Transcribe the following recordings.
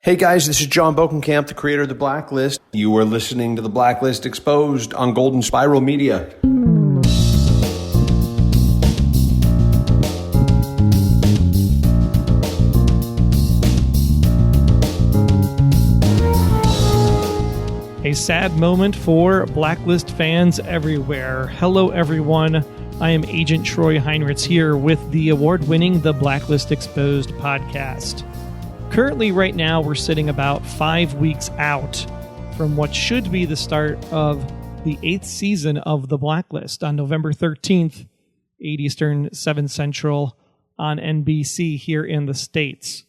Hey guys, this is John Bokenkamp, the creator of The Blacklist. You are listening to The Blacklist Exposed on Golden Spiral Media. A sad moment for Blacklist fans everywhere. Hello everyone, I am Agent Troy Heinrichs here with the award-winning The Blacklist Exposed podcast. Currently, right now, we're sitting about 5 weeks out from what should be the start of the 8th season of The Blacklist on November 13th, 8 Eastern, 7 Central on NBC here in the States.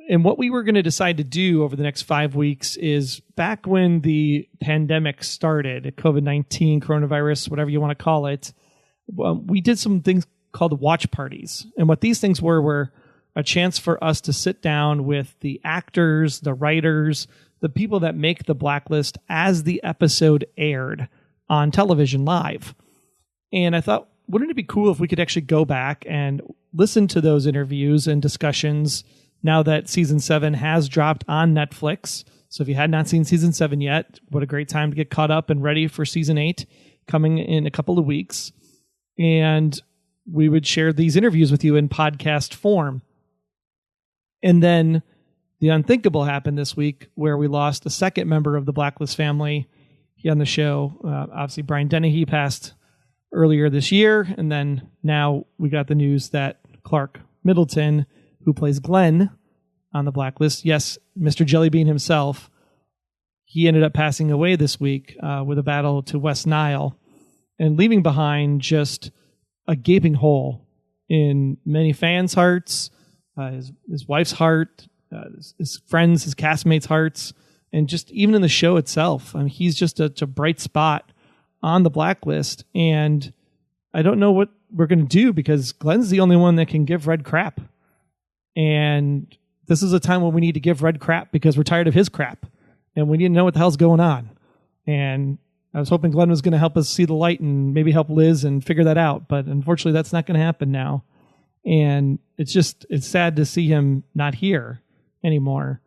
And what we were going to decide to do over the next 5 weeks is back when the pandemic started, COVID-19, coronavirus, whatever you want to call it, we did some things called watch parties. And what these things were a chance for us to sit down with the actors, the writers, the people that make The Blacklist as the episode aired on television live. And I thought, wouldn't it be cool if we could actually go back and listen to those interviews and discussions now that Season 7 has dropped on Netflix. So if you had not seen Season 7 yet, what a great time to get caught up and ready for Season 8 coming in a couple of weeks. And we would share these interviews with you in podcast form. And then the unthinkable happened this week where we lost the second member of the Blacklist family here on the show. Obviously, Brian Dennehy passed earlier this year. And then now we got the news that Clark Middleton, who plays Glen on the Blacklist, yes, Mr. Jellybean himself, he ended up passing away this week with a battle to West Nile and leaving behind just a gaping hole in many fans' hearts, his wife's heart, his friends, his castmates' hearts, and just even in the show itself. I mean, he's just a bright spot on the Blacklist, and I don't know what we're going to do because Glen's the only one that can give Red crap. And this is a time when we need to give Red crap because we're tired of his crap, and we need to know what the hell's going on. And I was hoping Glen was going to help us see the light and maybe help Liz and figure that out, but unfortunately that's not going to happen now. And it's sad to see him not here anymore.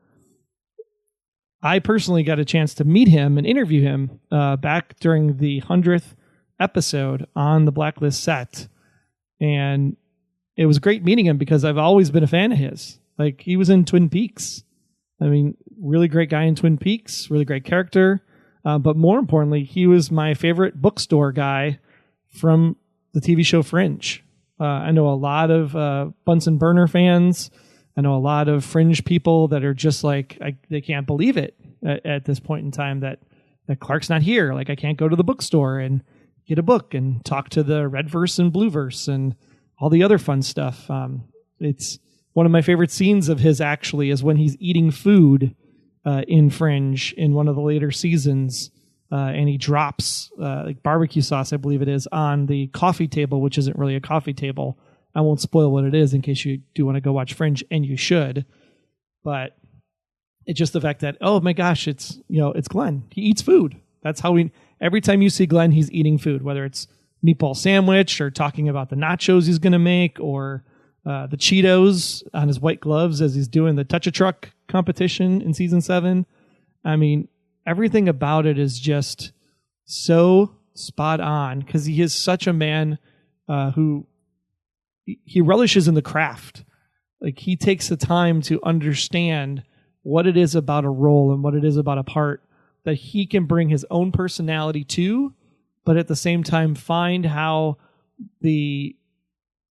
I personally got a chance to meet him and interview him back during the 100th episode on the Blacklist set. And it was great meeting him because I've always been a fan of his. Like, he was in Twin Peaks. I mean, really great guy in Twin Peaks, really great character. But more importantly, he was my favorite bookstore guy from the TV show Fringe. I know a lot of Bunsen Burner fans. I know a lot of Fringe people that are just like, they can't believe it at this point in time that Clark's not here. Like, I can't go to the bookstore and get a book and talk to the Redverse and Blueverse and all the other fun stuff. It's one of my favorite scenes of his, actually, is when he's eating food in Fringe in one of the later seasons. And he drops like barbecue sauce, I believe it is, on the coffee table, which isn't really a coffee table. I won't spoil what it is in case you do want to go watch Fringe, and you should. But it's just the fact that, oh my gosh, it's Glen. He eats food. That's how every time you see Glen, he's eating food, whether it's meatball sandwich or talking about the nachos he's going to make or the Cheetos on his white gloves as he's doing the Touch-a-Truck competition in Season 7. I mean, everything about it is just so spot on because he is such a man who he relishes in the craft. Like, he takes the time to understand what it is about a role and what it is about a part that he can bring his own personality to, but at the same time find how the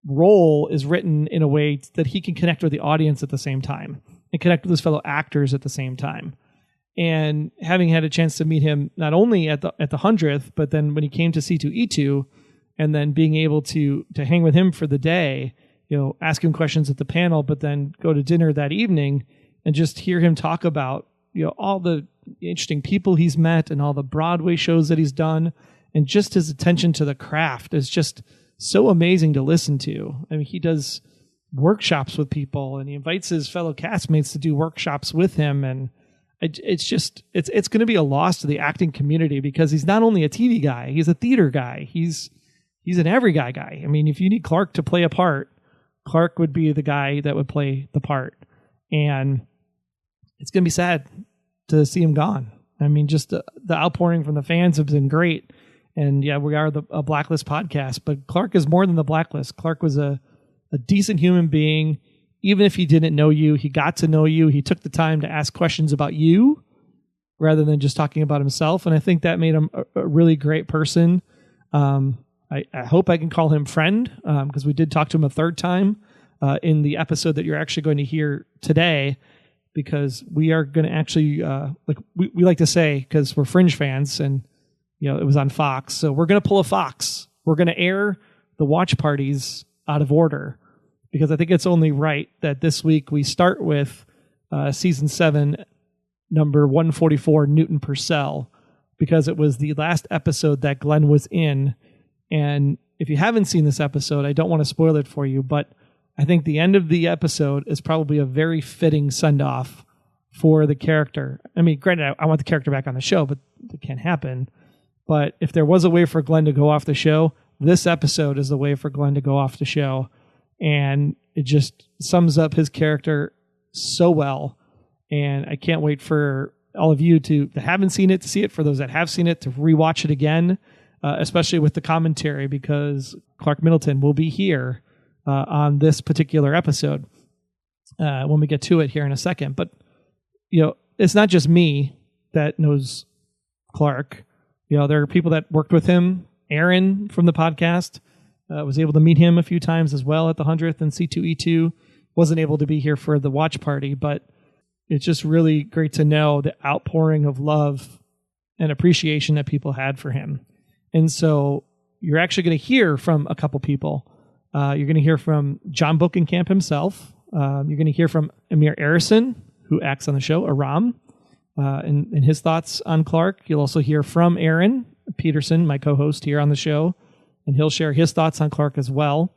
role is written in a way that he can connect with the audience at the same time and connect with his fellow actors at the same time. And having had a chance to meet him not only at the 100th, but then when he came to C2E2, and then being able to hang with him for the day, ask him questions at the panel, but then go to dinner that evening and just hear him talk about all the interesting people he's met and all the Broadway shows that he's done, and just his attention to the craft is just so amazing to listen to. I mean, he does workshops with people, and he invites his fellow castmates to do workshops with him, and it's going to be a loss to the acting community because he's not only a TV guy, he's a theater guy. He's an every guy. I mean, if you need Clark to play a part, Clark would be the guy that would play the part. And it's going to be sad to see him gone. I mean, just the outpouring from the fans has been great. And yeah, we are a Blacklist podcast, but Clark is more than the Blacklist. Clark was a decent human being. Even if he didn't know you, he got to know you. He took the time to ask questions about you rather than just talking about himself. And I think that made him a really great person. I hope I can call him friend, because we did talk to him a third time in the episode that you're actually going to hear today, because we are going to actually, we like to say, because we're Fringe fans and, it was on Fox. So we're going to pull a Fox. We're going to air the watch parties out of order, because I think it's only right that this week we start with season 7, number 144, Newton Purcell, because it was the last episode that Glen was in. And if you haven't seen this episode, I don't want to spoil it for you, but I think the end of the episode is probably a very fitting send-off for the character. I mean, granted, I want the character back on the show, but it can't happen. But if there was a way for Glen to go off the show, this episode is the way for Glen to go off the show. And it just sums up his character so well. And I can't wait for all of you that haven't seen it to see it, for those that have seen it to rewatch it again, especially with the commentary, because Clark Middleton will be here on this particular episode when we get to it here in a second. But, it's not just me that knows Clark. There are people that worked with him. Aaron from the podcast was able to meet him a few times as well at the 100th and C2E2. Wasn't able to be here for the watch party, but it's just really great to know the outpouring of love and appreciation that people had for him. And so you're actually going to hear from a couple people. You're going to hear from John Bokenkamp himself. You're going to hear from Amir Arison, who acts on the show, Aram, and his thoughts on Clark. You'll also hear from Aaron Peterson, my co-host here on the show, and he'll share his thoughts on Clark as well.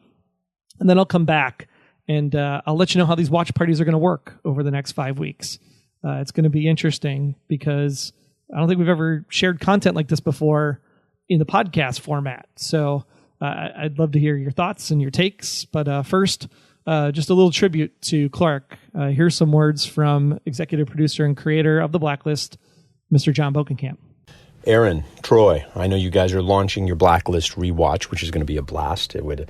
And then I'll come back and I'll let you know how these watch parties are going to work over the next 5 weeks. It's going to be interesting because I don't think we've ever shared content like this before in the podcast format. So I'd love to hear your thoughts and your takes. But first, just a little tribute to Clark. Here's some words from executive producer and creator of The Blacklist, Mr. John Bokenkamp. Aaron, Troy, I know you guys are launching your Blacklist rewatch, which is going to be a blast. It would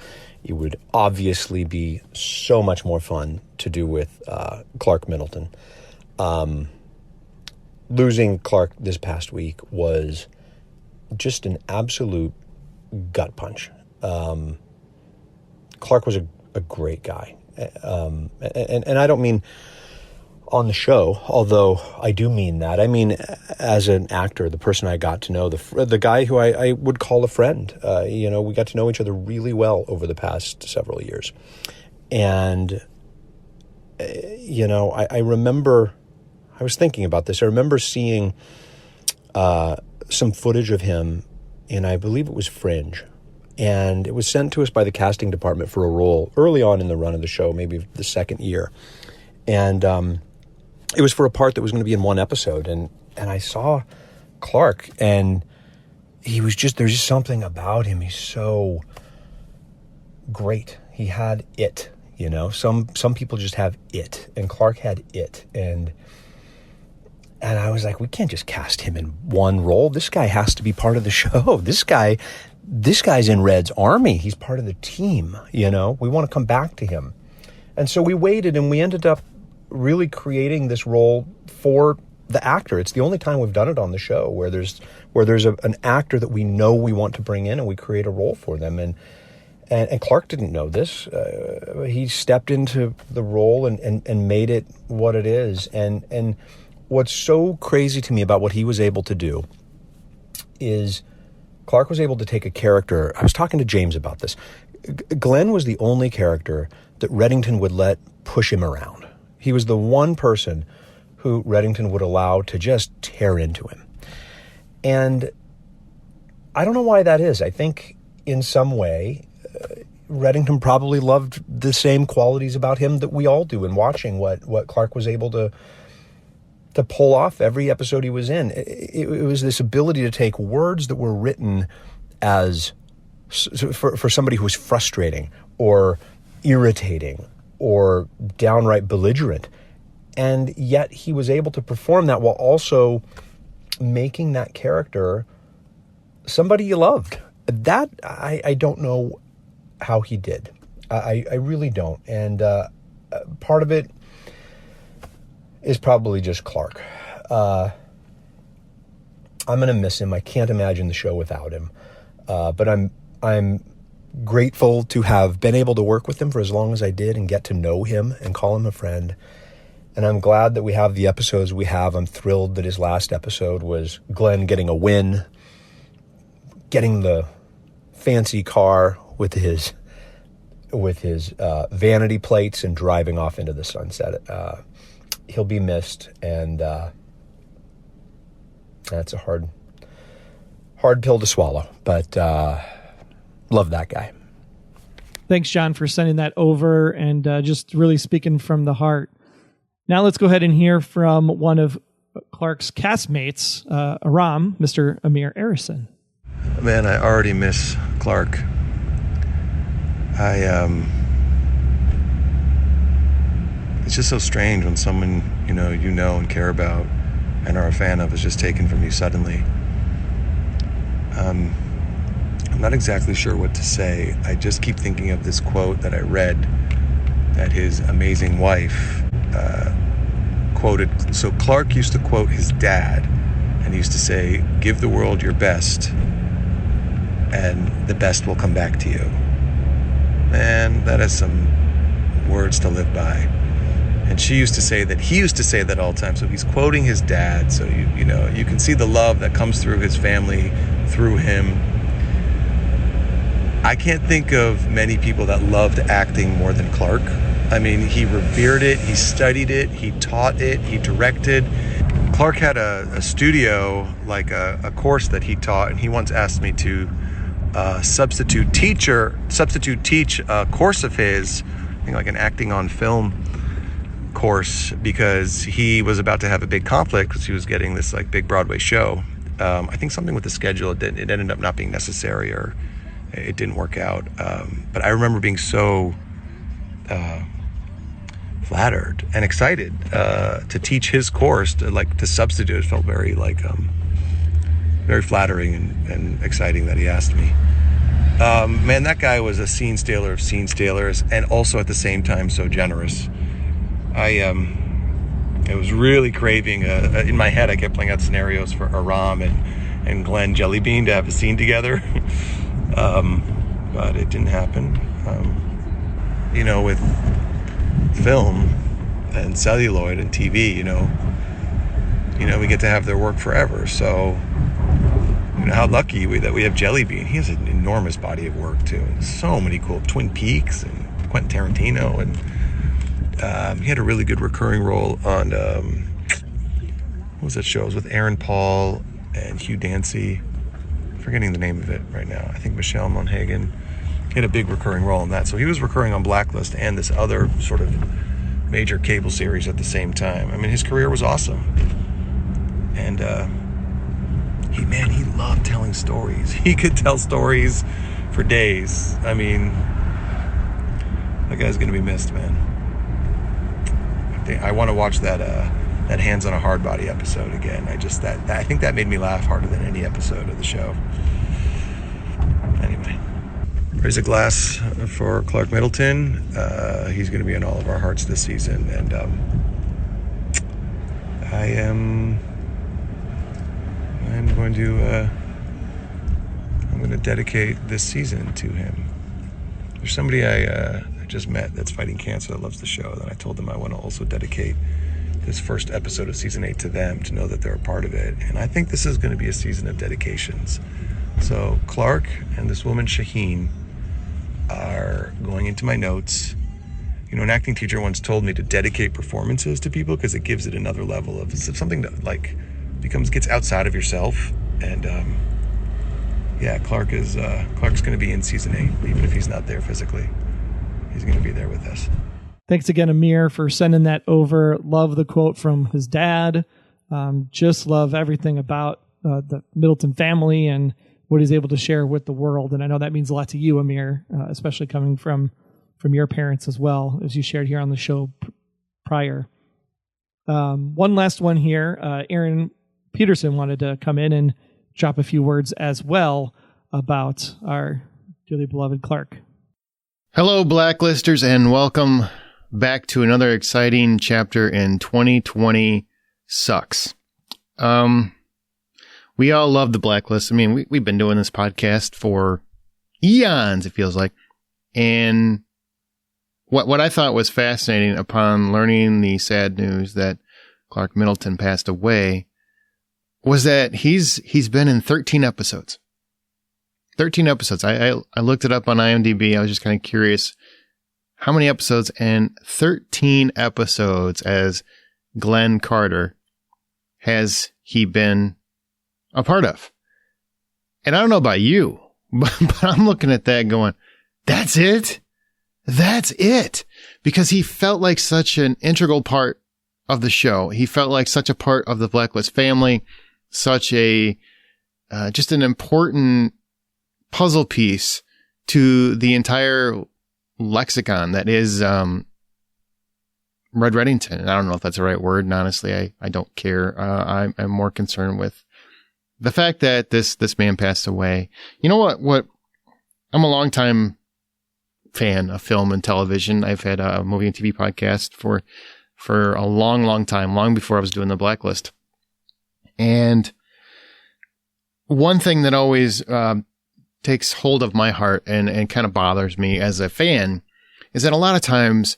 obviously be so much more fun to do with Clark Middleton. Losing Clark this past week was just an absolute gut punch. Clark was a great guy. And I don't mean on the show, although I do mean that. I mean, as an actor, the person I got to know, the guy who I would call a friend, we got to know each other really well over the past several years. And, I remember, I was thinking about this. I remember seeing some footage of him, and I believe it was Fringe. And it was sent to us by the casting department for a role early on in the run of the show, maybe the second year. And it was for a part that was going to be in one episode. And I saw Clark, and there's just something about him. He's so great. He had it, Some people just have it, and Clark had it. And I was like, we can't just cast him in one role. This guy has to be part of the show. This guy's in Red's army. He's part of the team, We want to come back to him. And so we waited, and we ended up really creating this role for the actor. It's the only time we've done it on the show where there's an actor that we know we want to bring in, and we create a role for them. And Clark didn't know this. He stepped into the role and made it what it is. And what's so crazy to me about what he was able to do is Clark was able to take a character. I was talking to James about this. Glen was the only character that Reddington would let push him around. He was the one person who Reddington would allow to just tear into him. And I don't know why that is. I think in some way, Reddington probably loved the same qualities about him that we all do in watching what Clark was able to pull off every episode he was in. It was this ability to take words that were written as for somebody who was frustrating or irritating or downright belligerent, And yet he was able to perform that while also making that character somebody you loved. That, I don't know how he did. I really don't. And part of it is probably just Clark. I'm going to miss him. I can't imagine the show without him. But I'm grateful to have been able to work with him for as long as I did and get to know him and call him a friend. And I'm glad that we have the episodes we have. I'm thrilled that his last episode was Glen getting a win, getting the fancy car with his vanity plates and driving off into the sunset. He'll be missed, and that's a hard pill to swallow, but love that guy. Thanks, John, for sending that over and just really speaking from the heart. Now let's go ahead and hear from one of Clark's castmates, Aram, Mr. Amir Arison. Man, I already miss Clark. It's just so strange when someone you know and care about and are a fan of is just taken from you suddenly. I'm not exactly sure what to say. I just keep thinking of this quote that I read that his amazing wife quoted. So Clark used to quote his dad, and he used to say, "Give the world your best, and the best will come back to you." Man, that is some words to live by. And she used to say that, he used to say that all the time. So he's quoting his dad. So you know, you can see the love that comes through his family, through him. I can't think of many people that loved acting more than Clark. I mean, he revered it, he studied it, he taught it, he directed. Clark had a studio, like a course that he taught, and he once asked me to substitute teach a course of his, I think like an acting on film course, because he was about to have a big conflict because he was getting this like big Broadway show. I think something with the schedule, it ended up not being necessary, or it didn't work out. But I remember being so flattered and excited to teach his course, to substitute. It felt very very flattering and exciting that he asked me. Man, that guy was a scene stealer of scene stealers, and also at the same time so generous. I was really craving, in my head I kept playing out scenarios for Aram and Glen Jellybean to have a scene together. But it didn't happen. With film and celluloid and TV, we get to have their work forever. So, how lucky that we have Jellybean. He has an enormous body of work too, and so many cool Twin Peaks and Quentin Tarantino, and he had a really good recurring role on what was that show? It was with Aaron Paul and Hugh Dancy. I'm forgetting the name of it right now. I think Michelle Monaghan. He had a big recurring role in that. So he was recurring on Blacklist and this other sort of major cable series at the same time. I mean, his career was awesome. And he loved telling stories. He could tell stories for days. I mean, that guy's going to be missed, man. I want to watch that Hands on a Hard Body episode again. I think that made me laugh harder than any episode of the show. Anyway, raise a glass for Clark Middleton. He's going to be in all of our hearts this season, and I'm going to dedicate this season to him. There's somebody I just met that's fighting cancer that loves the show, and I told them I want to also dedicate this first episode of season 8 to them, to know that they're a part of it. And I think this is going to be a season of dedications. So Clark and this woman Shaheen are going into my notes. An acting teacher once told me to dedicate performances to people because it gives it another level of something that gets outside of yourself. And Clark's going to be in season 8, even if he's not there physically. He's going to be there with us. Thanks again, Amir, for sending that over. Love the quote from his dad. Just love everything about the Middleton family and what he's able to share with the world. And I know that means a lot to you, Amir, especially coming from your parents as well, as you shared here on the show prior. One last one here. Aaron Peterson wanted to come in and drop a few words as well about our dearly beloved Clark. Hello, Blacklisters, and welcome back to another exciting chapter in 2020 Sucks. We all love the Blacklist. I mean, we've been doing this podcast for eons, it feels like. And what I thought was fascinating upon learning the sad news that Clark Middleton passed away was that he's been in 13 episodes. 13 episodes. I looked it up on IMDb. I was just kind of curious how many episodes, and 13 episodes as Glen Carter has he been a part of. And I don't know about you, but I'm looking at that going, that's it? That's it. Because he felt like such an integral part of the show. He felt like such a part of the Blacklist family, such a, just an important puzzle piece to the entire lexicon that is, Red Reddington. And I don't know if that's the right word. And honestly, I don't care. I'm more concerned with the fact that this man passed away. You know what, I'm a longtime fan of film and television. I've had a movie and TV podcast for a long time, long before I was doing the Blacklist. And one thing that always takes hold of my heart and kind of bothers me as a fan is that a lot of times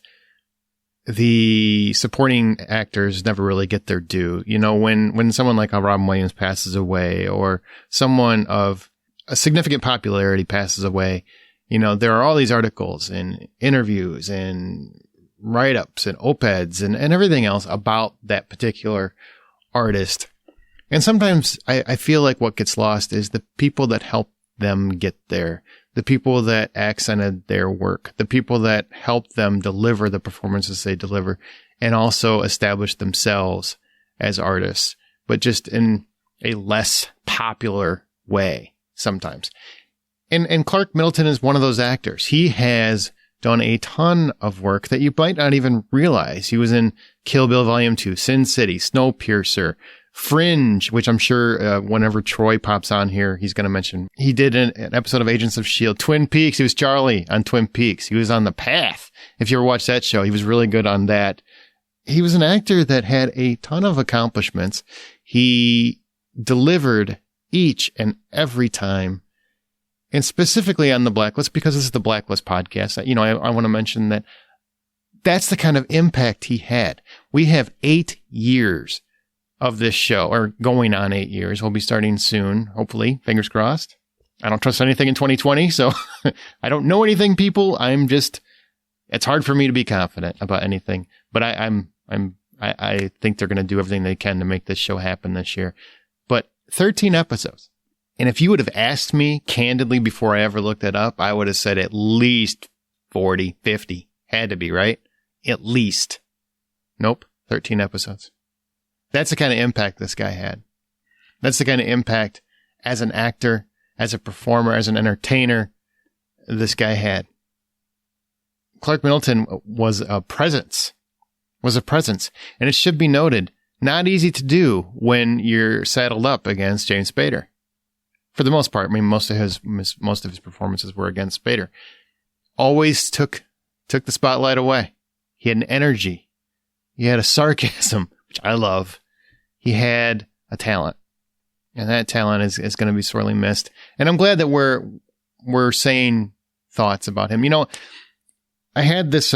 the supporting actors never really get their due. You know, when someone like Robin Williams passes away, or someone of a significant popularity passes away, you know, there are all these articles and interviews and write-ups and op-eds and everything else about that particular artist. And sometimes I feel like what gets lost is the people that help them get there, the people that accented their work, the people that helped them deliver the performances they deliver, and also establish themselves as artists, but just in a less popular way sometimes. And Clark Middleton is one of those actors. He has done a ton of work that you might not even realize. He was in Kill Bill Volume 2, Sin City, Snowpiercer, Fringe, which I'm sure whenever Troy pops on here, he's going to mention. He did an episode of Agents of S.H.I.E.L.D. Twin Peaks. He was Charlie on Twin Peaks. He was on The Path. If you ever watched that show, he was really good on that. He was an actor that had a ton of accomplishments. He delivered each and every time. And specifically on the Blacklist, because this is the Blacklist podcast, you know, I want to mention that that's the kind of impact he had. We have 8 years of this show, or going on 8 years. We'll be starting soon, hopefully. Fingers crossed. I don't trust anything in 2020, so I don't know anything, people. It's hard for me to be confident about anything, but I think they're going to do everything they can to make this show happen this year. But 13 episodes. And if you would have asked me candidly before I ever looked it up, I would have said at least 40, 50. Had to be, right? At least. Nope. 13 episodes. That's the kind of impact this guy had. That's the kind of impact as an actor, as a performer, as an entertainer, this guy had. Clark Middleton was a presence. And it should be noted, not easy to do when you're saddled up against James Spader. For the most part, I mean, most of his performances were against Spader. Always took the spotlight away. He had an energy. He had a sarcasm, which I love. He had a talent, and that talent is going to be sorely missed. And I'm glad that we're saying thoughts about him. You know, I had this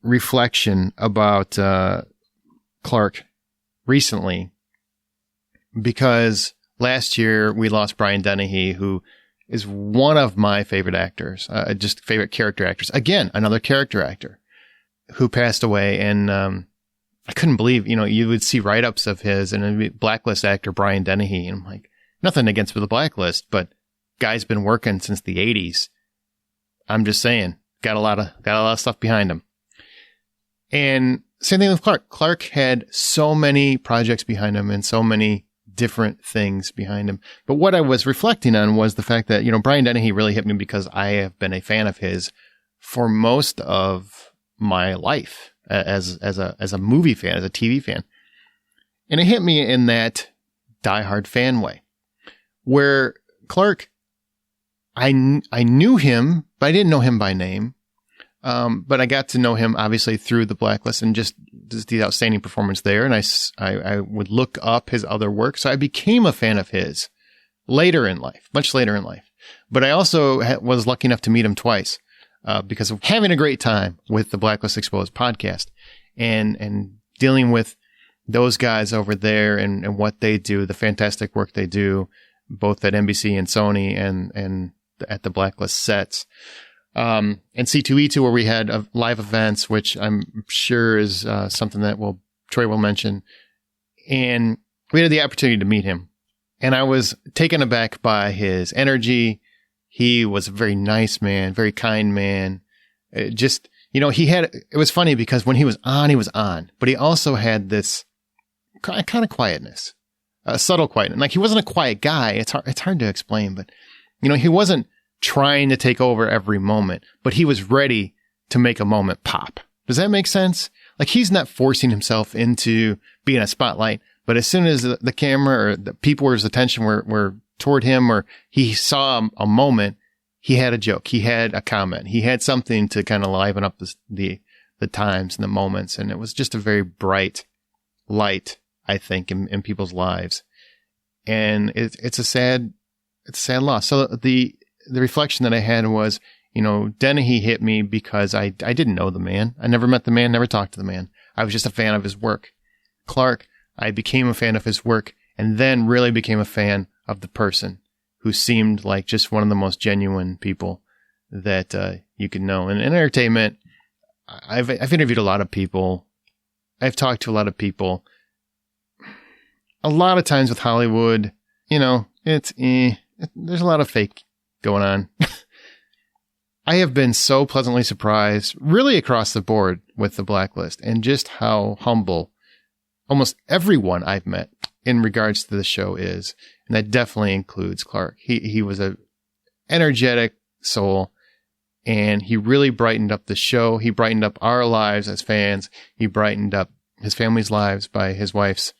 reflection about Clark recently because last year we lost Brian Dennehy, who is one of my favorite actors, just favorite character actors. Again, another character actor who passed away. And I couldn't believe, you know, you would see write-ups of his and it'd be Blacklist actor Brian Dennehy. And I'm like, nothing against the Blacklist, but guy's been working since the 80s. I'm just saying, got a lot of stuff behind him. And same thing with Clark. Clark had so many projects behind him and so many different things behind him. But what I was reflecting on was the fact that, you know, Brian Dennehy really hit me because I have been a fan of his for most of my life as a movie fan, as a TV fan. And it hit me in that diehard fan way, where Clark, I knew him, but I didn't know him by name. But I got to know him obviously through the Blacklist and just the outstanding performance there. And I would look up his other work. So I became a fan of his later in life, much later in life. But I also was lucky enough to meet him twice, because of having a great time with the Blacklist Exposed podcast and dealing with those guys over there and what they do, the fantastic work they do, both at NBC and Sony and at the Blacklist sets. And C2E2, where we had live events, which I'm sure is something that Troy will mention. And we had the opportunity to meet him. And I was taken aback by his energy. He was a very nice man, very kind man. It was funny because when he was on, but he also had this kind of quietness, a subtle quietness. Like, he wasn't a quiet guy. It's hard to explain, but he wasn't trying to take over every moment, but he was ready to make a moment pop. Does that make sense? Like, he's not forcing himself into being a spotlight, but as soon as the camera or the people's attention were toward him, or he saw a moment, he had a joke, he had a comment, he had something to kind of liven up the times and the moments. And it was just a very bright light, I think, in people's lives. And it's a sad loss. So the reflection that I had was, Dennehy hit me because I didn't know the man. I never met the man, never talked to the man. I was just a fan of his work. Clark, I became a fan of his work and then really became a fan of the person, who seemed like just one of the most genuine people that you could know. And in entertainment, I've interviewed a lot of people. I've talked to a lot of people. A lot of times with Hollywood, there's a lot of fake going on. I have been so pleasantly surprised, really across the board, with the Blacklist, and just how humble almost everyone I've met in regards to the show is. And that definitely includes Clark. He was a energetic soul, and he really brightened up the show. He brightened up our lives as fans. He brightened up his family's lives by his wife's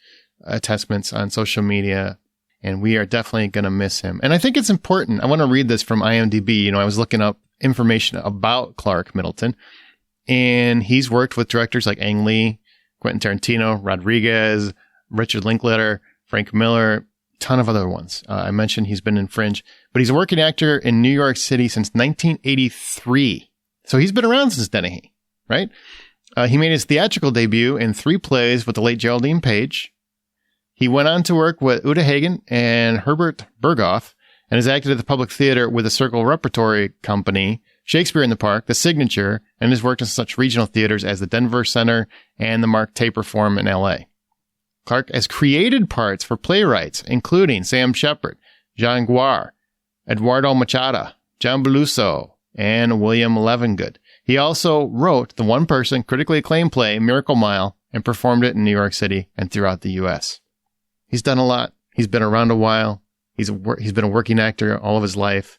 attestments on social media. And we are definitely going to miss him. And I think it's important. I want to read this from IMDb. I was looking up information about Clark Middleton, and he's worked with directors like Ang Lee, Quentin Tarantino, Rodriguez, Richard Linklater, Frank Miller, ton of other ones. I mentioned he's been in Fringe, but he's a working actor in New York City since 1983. So he's been around since Dennehy, right? He made his theatrical debut in 3 plays with the late Geraldine Page. He went on to work with Uta Hagen and Herbert Berghoff, and has acted at the Public Theater with the Circle Repertory Company, Shakespeare in the Park, The Signature, and has worked in such regional theaters as the Denver Center and the Mark Taper Forum in L.A. Clark has created parts for playwrights, including Sam Shepard, Jean Guar, Eduardo Machado, John Beluso, and William Levengood. He also wrote the one-person, critically acclaimed play, Miracle Mile, and performed it in New York City and throughout the U.S. He's done a lot. He's been around a while. He's been a working actor all of his life,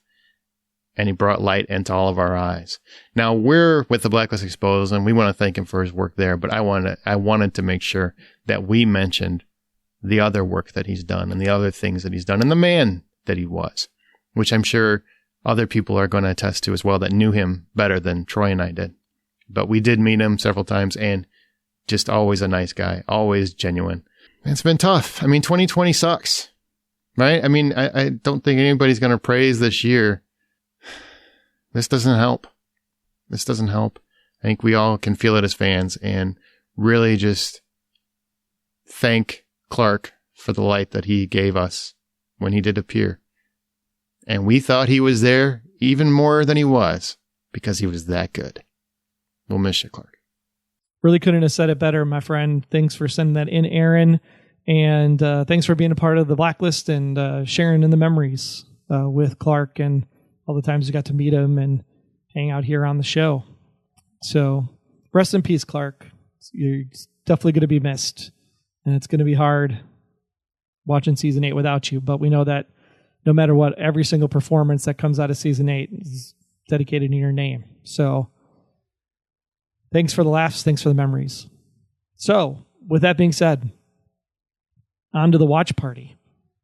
and he brought light into all of our eyes. Now, we're with the Blacklist Exposed, and we want to thank him for his work there, but I wanted to make sure that we mentioned the other work that he's done and the other things that he's done and the man that he was, which I'm sure other people are going to attest to as well that knew him better than Troy and I did. But we did meet him several times, and just always a nice guy, always genuine. It's been tough. 2020 sucks, right? I don't think anybody's going to praise this year. This doesn't help. I think we all can feel it as fans, and really just thank Clark for the light that he gave us when he did appear. And we thought he was there even more than he was because he was that good. We'll miss you, Clark. Really couldn't have said it better, my friend. Thanks for sending that in, Aaron. And thanks for being a part of the Blacklist and sharing in the memories with Clark and all the times you got to meet him and hang out here on the show. So rest in peace, Clark. You're definitely going to be missed. And it's going to be hard watching season 8 without you. But we know that no matter what, every single performance that comes out of season 8 is dedicated in your name. So thanks for the laughs. Thanks for the memories. So with that being said, On to the watch party.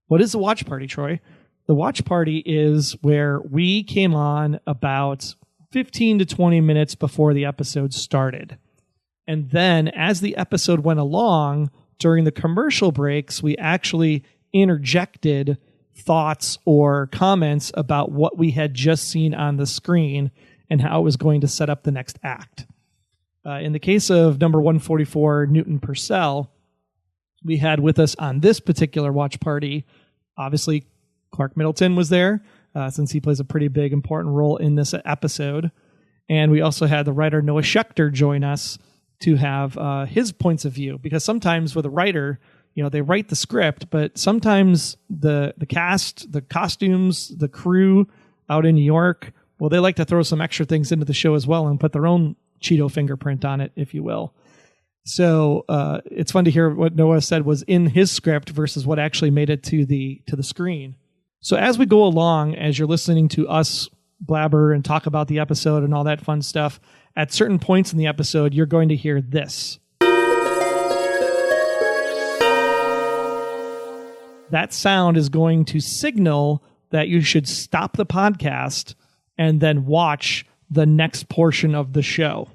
What is the watch party, Troy? The watch party is where we came on about 15 to 20 minutes before the episode started. And then as the episode went along, during the commercial breaks, we actually interjected thoughts or comments about what we had just seen on the screen and how it was going to set up the next act. In the case of number 144, Newton Purcell, we had with us on this particular watch party, obviously Clark Middleton was there, since he plays a pretty big, important role in this episode. And we also had the writer Noah Schechter join us to have his points of view, because sometimes with a writer, they write the script, but sometimes the cast, the costumes, the crew out in New York, well, they like to throw some extra things into the show as well and put their own Cheeto fingerprint on it, if you will. So it's fun to hear what Noah said was in his script versus what actually made it to the screen. So as we go along, as you're listening to us blabber and talk about the episode and all that fun stuff, at certain points in the episode, you're going to hear this. That sound is going to signal that you should stop the podcast and then watch the next portion of the show.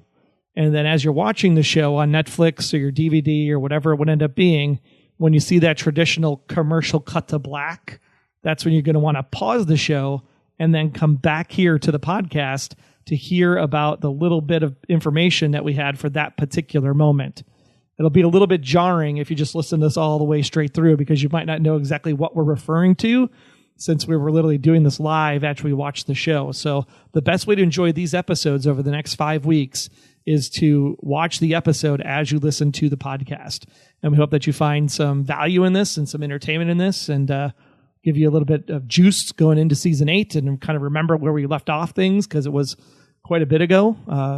And then as you're watching the show on Netflix or your DVD or whatever it would end up being, when you see that traditional commercial cut to black, that's when you're going to want to pause the show and then come back here to the podcast to hear about the little bit of information that we had for that particular moment. It'll be a little bit jarring if you just listen to this all the way straight through, because you might not know exactly what we're referring to, since we were literally doing this live after we watched the show. So the best way to enjoy these episodes over the next 5 weeks is to watch the episode as you listen to the podcast. And we hope that you find some value in this and some entertainment in this, and give you a little bit of juice going into season 8 and kind of remember where we left off things, because it was quite a bit ago,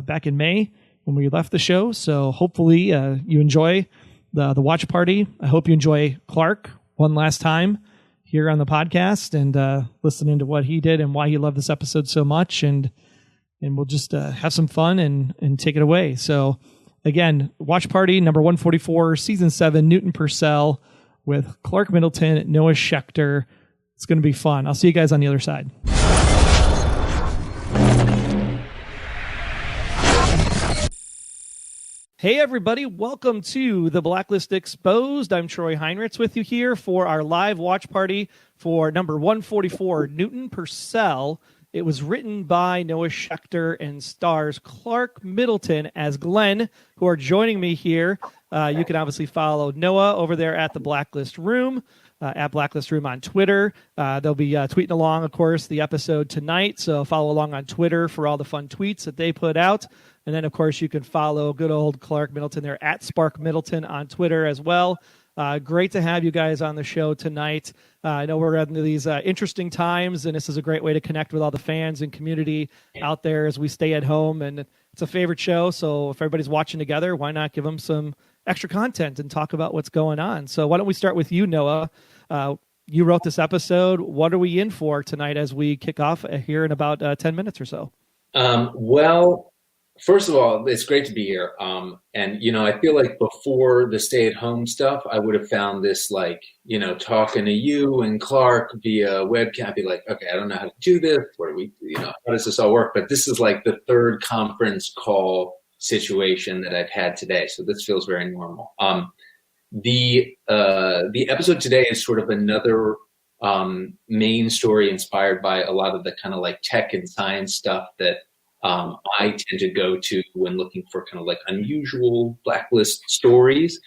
back in May when we left the show. So hopefully you enjoy the watch party. I hope you enjoy Clark one last time here on the podcast and listening to what he did and why he loved this episode so much. And we'll just have some fun and take it away. So again, watch party number 144, season 7, Newton Purcell with Clark Middleton, Noah Schechter. It's going to be fun. I'll see you guys on the other side. Hey everybody, welcome to the Blacklist Exposed. I'm Troy Heinrichs with you here for our live watch party for number 144, Newton Purcell. It was written by Noah Schechter and stars Clark Middleton as Glen, who are joining me here. You can obviously follow Noah over there at the Blacklist Room, at Blacklist Room on Twitter. They'll be tweeting along, of course, the episode tonight, so follow along on Twitter for all the fun tweets that they put out. And then, of course, you can follow good old Clark Middleton there at Spark Middleton on Twitter as well. Great to have you guys on the show tonight. I know we're in these interesting times, and this is a great way to connect with all the fans and community out there as we stay at home. And it's a favorite show, so if everybody's watching together, why not give them some extra content and talk about what's going on? So why don't we start with you, Noah? You wrote this episode. What are we in for tonight as we kick off here in about 10 minutes or so? Well, first of all, it's great to be here. And, I feel like before the stay-at-home stuff, I would have found this talking to you and Clark via webcam. I'd be like, okay, I don't know how to do this. What are we, how does this all work? But this is like the third conference call situation that I've had today. So this feels very normal. The episode today is sort of another main story inspired by a lot of the kind of like tech and science stuff that I tend to go to when looking for kind of like unusual Blacklist stories.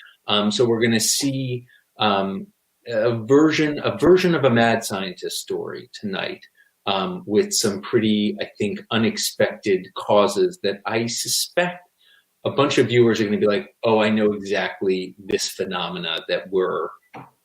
So we're going to see a version of a mad scientist story tonight with some pretty, I think, unexpected causes that I suspect a bunch of viewers are going to be like, oh, I know exactly this phenomena that we're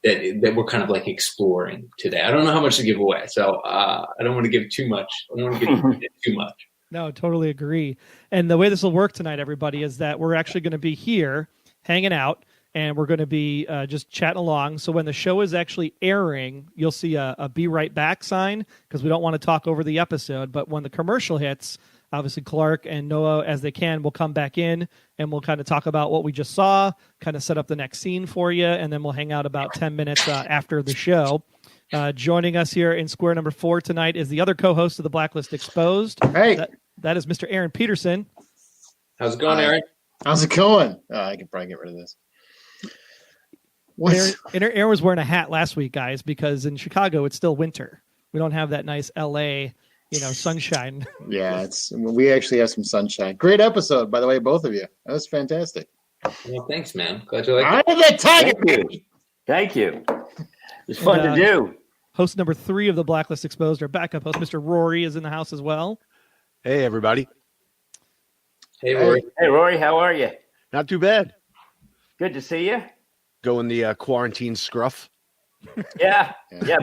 kind of like exploring today. I don't know how much to give away, so I don't want to give too much. I don't want to give too much. No, totally agree. And the way this will work tonight, everybody, is that we're actually going to be here hanging out, and we're going to be just chatting along. So when the show is actually airing, you'll see a be right back sign, because we don't want to talk over the episode. But when the commercial hits, Obviously, Clark and Noah, as they can, will come back in and we'll kind of talk about what we just saw, kind of set up the next scene for you, and then we'll hang out about 10 minutes after the show. Joining us here in square number 4 tonight is the other co-host of the Blacklist Exposed. Hey. That is Mr. Aaron Peterson. How's it going, Aaron? How's it going? I can probably get rid of this. Aaron was wearing a hat last week, guys, because in Chicago it's still winter. We don't have that nice LA, sunshine. Yeah, we actually have some sunshine. Great episode, by the way, both of you. That was fantastic. Well, thanks, man. Glad you like it. I get tiger. Thank you. It's fun to do. Host number 3 of the Blacklist Exposed, our backup host, Mr. Rory, is in the house as well. Hey, everybody. Hey, Rory. Hey, Rory, how are you? Not too bad. Good to see you. Going the quarantine scruff. Yeah,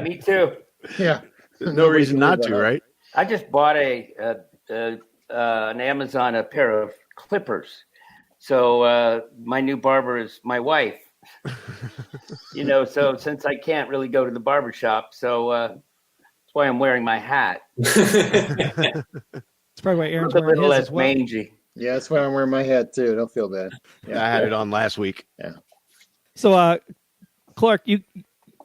me too. Yeah. No reason not to, right? I just bought an Amazon a pair of clippers. So my new barber is my wife. So since I can't really go to the barber shop, so that's why I'm wearing my hat. That's probably why Aaron's a wearing little his less as well. mangy. Yeah, that's why I'm wearing my hat too. Don't feel bad. Yeah, I had it on last week. Yeah. So, Clark,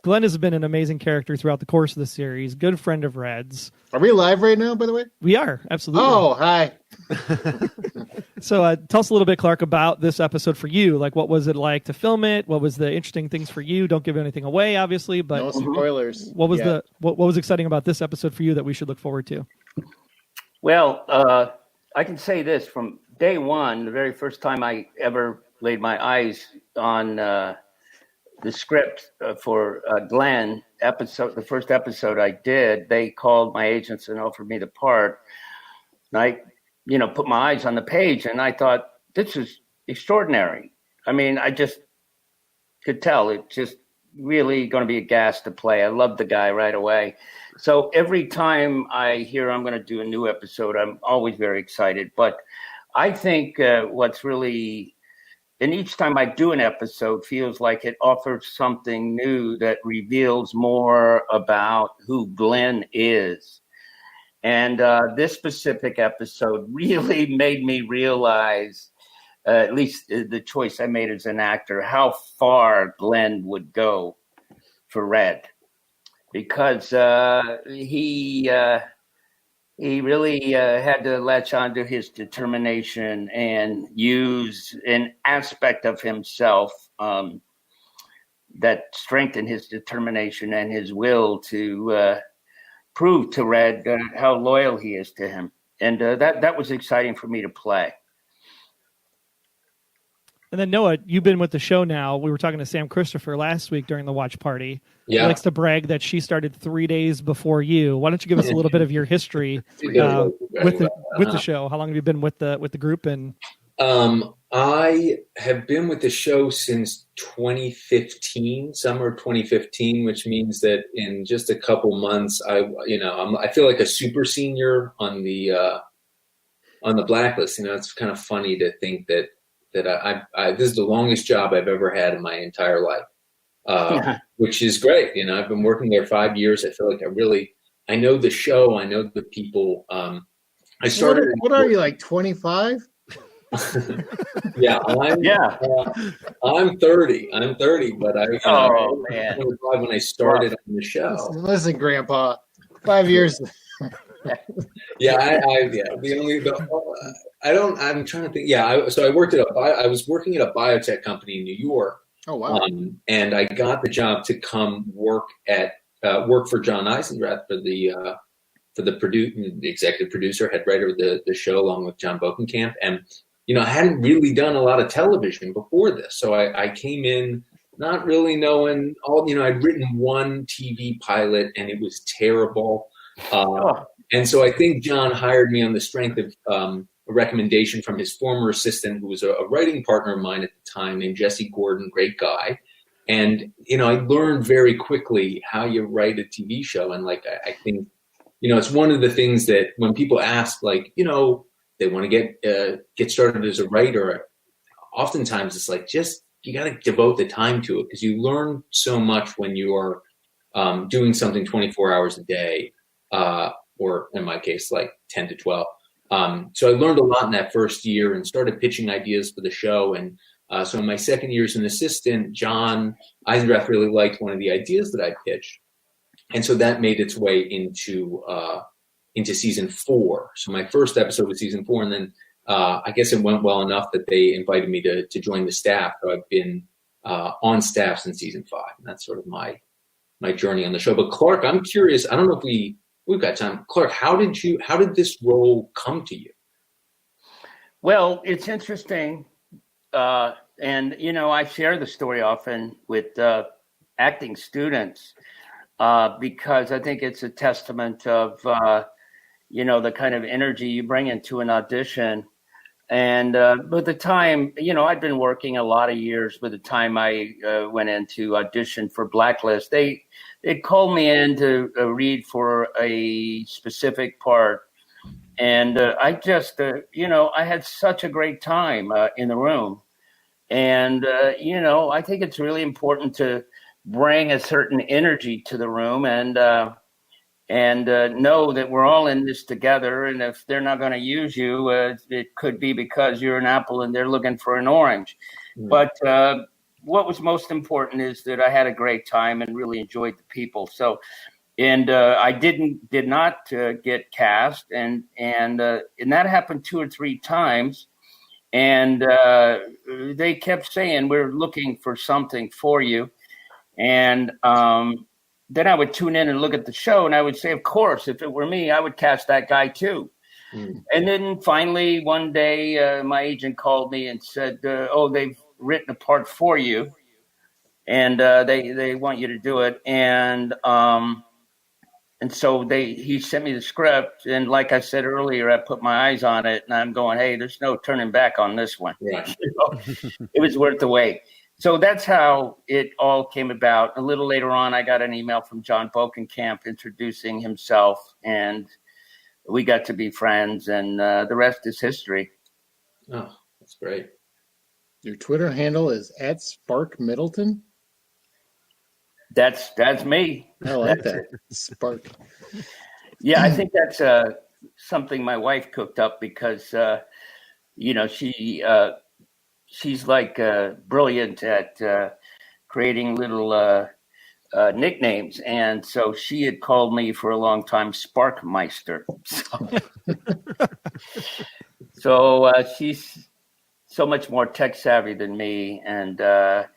Glen has been an amazing character throughout the course of the series. Good friend of Red's. Are we live right now, by the way? We are, absolutely. Oh, hi. So tell us a little bit, Clark, about this episode for you. Like, what was it like to film it? What was the interesting things for you? Don't give anything away, obviously, but No spoilers. what was what was exciting about this episode for you that we should look forward to? Well, I can say this from day one, the very first time I ever laid my eyes on the script for Glen episode, the first episode I did, they called my agents and offered me the part. And I, put my eyes on the page and I thought, this is extraordinary. I mean, I just could tell it's just really going to be a gas to play. I love the guy right away. So every time I hear I'm going to do a new episode, I'm always very excited. But I think what's really, and each time I do an episode, feels like it offers something new that reveals more about who Glen is. And this specific episode really made me realize, at least the choice I made as an actor, how far Glen would go for Red. Because he really had to latch onto his determination and use an aspect of himself that strengthened his determination and his will to prove to Red how loyal he is to him. And that was exciting for me to play. And then, Noah, you've been with the show now. We were talking to Sam Christopher last week during the watch party. Yeah. He likes to brag that she started 3 days before you. Why don't you give us a little bit of your history with the show? How long have you been with the group? And I have been with the show since 2015, summer 2015, which means that in just a couple months, I feel like a super senior on the Blacklist. It's kind of funny to think that I this is the longest job I've ever had in my entire life, which is great. I've been working there 5 years. I feel like I know the show. I know the people. I started. What are you, like 25? Yeah, I'm 30. I'm 30, but I was 25 when I started on the show. Listen, Grandpa, 5 years. I'm trying to think. Yeah, so I worked I was working at a biotech company in New York. Oh wow! And I got the job to come work for John Eisendrath for the executive producer, head writer of the show, along with John Bokenkamp. And I hadn't really done a lot of television before this, so I came in not really knowing all. I'd written one TV pilot, and it was terrible. And so I think John hired me on the strength of a recommendation from his former assistant, who was a writing partner of mine at the time, named Jesse Gordon, great guy. And, I learned very quickly how you write a TV show. And I think, it's one of the things that when people ask, they want to get started as a writer, oftentimes it's like, you got to devote the time to it, because you learn so much when you're doing something 24 hours a day. Or in my case, like 10 to 12. So I learned a lot in that first year and started pitching ideas for the show. And so in my second year as an assistant, John Eisendrath really liked one of the ideas that I pitched. And so that made its way into season 4. So my first episode was season 4. And then I guess it went well enough that they invited me to join the staff. So I've been on staff since season 5. And that's sort of my journey on the show. But Clark, I'm curious. I don't know if we've got time. Clark, how did this role come to you? Well, it's interesting. And, I share the story often with acting students because I think it's a testament of, the kind of energy you bring into an audition. And by the time, I'd been working a lot of years by the time I went in to audition for Blacklist. They'd called me in to read for a specific part. And I just, I had such a great time in the room. And, I think it's really important to bring a certain energy to the room and know that we're all in this together. And if they're not going to use you, it could be because you're an apple and they're looking for an orange. Mm. But what was most important is that I had a great time and really enjoyed the people. So, and I did not get cast, and that happened 2 or 3 times. And they kept saying, we're looking for something for you. And then I would tune in and look at the show, and I would say, of course, if it were me, I would cast that guy too. Mm. And then finally, one day, my agent called me and said, they've written a part for you, and they want you to do it. And so he sent me the script, and like I said earlier, I put my eyes on it, and I'm going, hey, there's no turning back on this one. Yeah. It was worth the wait. So that's how it all came about. A little later on, I got an email from John Bokenkamp introducing himself, and we got to be friends, and the rest is history. Oh, that's great. Your Twitter handle is @Spark Middleton? That's me. I like that. Spark. Yeah, I think that's something my wife cooked up because, she's like brilliant at creating little nicknames. And so she had called me for a long time Sparkmeister. So she's so much more tech savvy than me. And her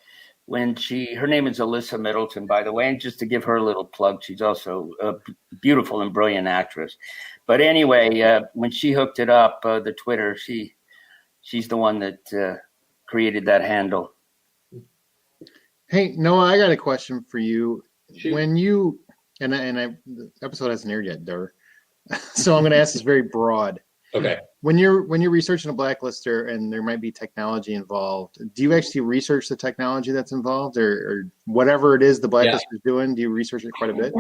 name is Alyssa Middleton, by the way, and just to give her a little plug, she's also a beautiful and brilliant actress. But anyway, when she hooked it up, the Twitter, she's the one that created that handle. Hey, Noah, I got a question for you. Shoot. When you the episode hasn't aired yet, so I'm going to ask this very broad. Okay. When you're researching a blacklister and there might be technology involved, do you actually research the technology that's involved, or whatever it is the blacklister is doing? Do you research it quite a bit?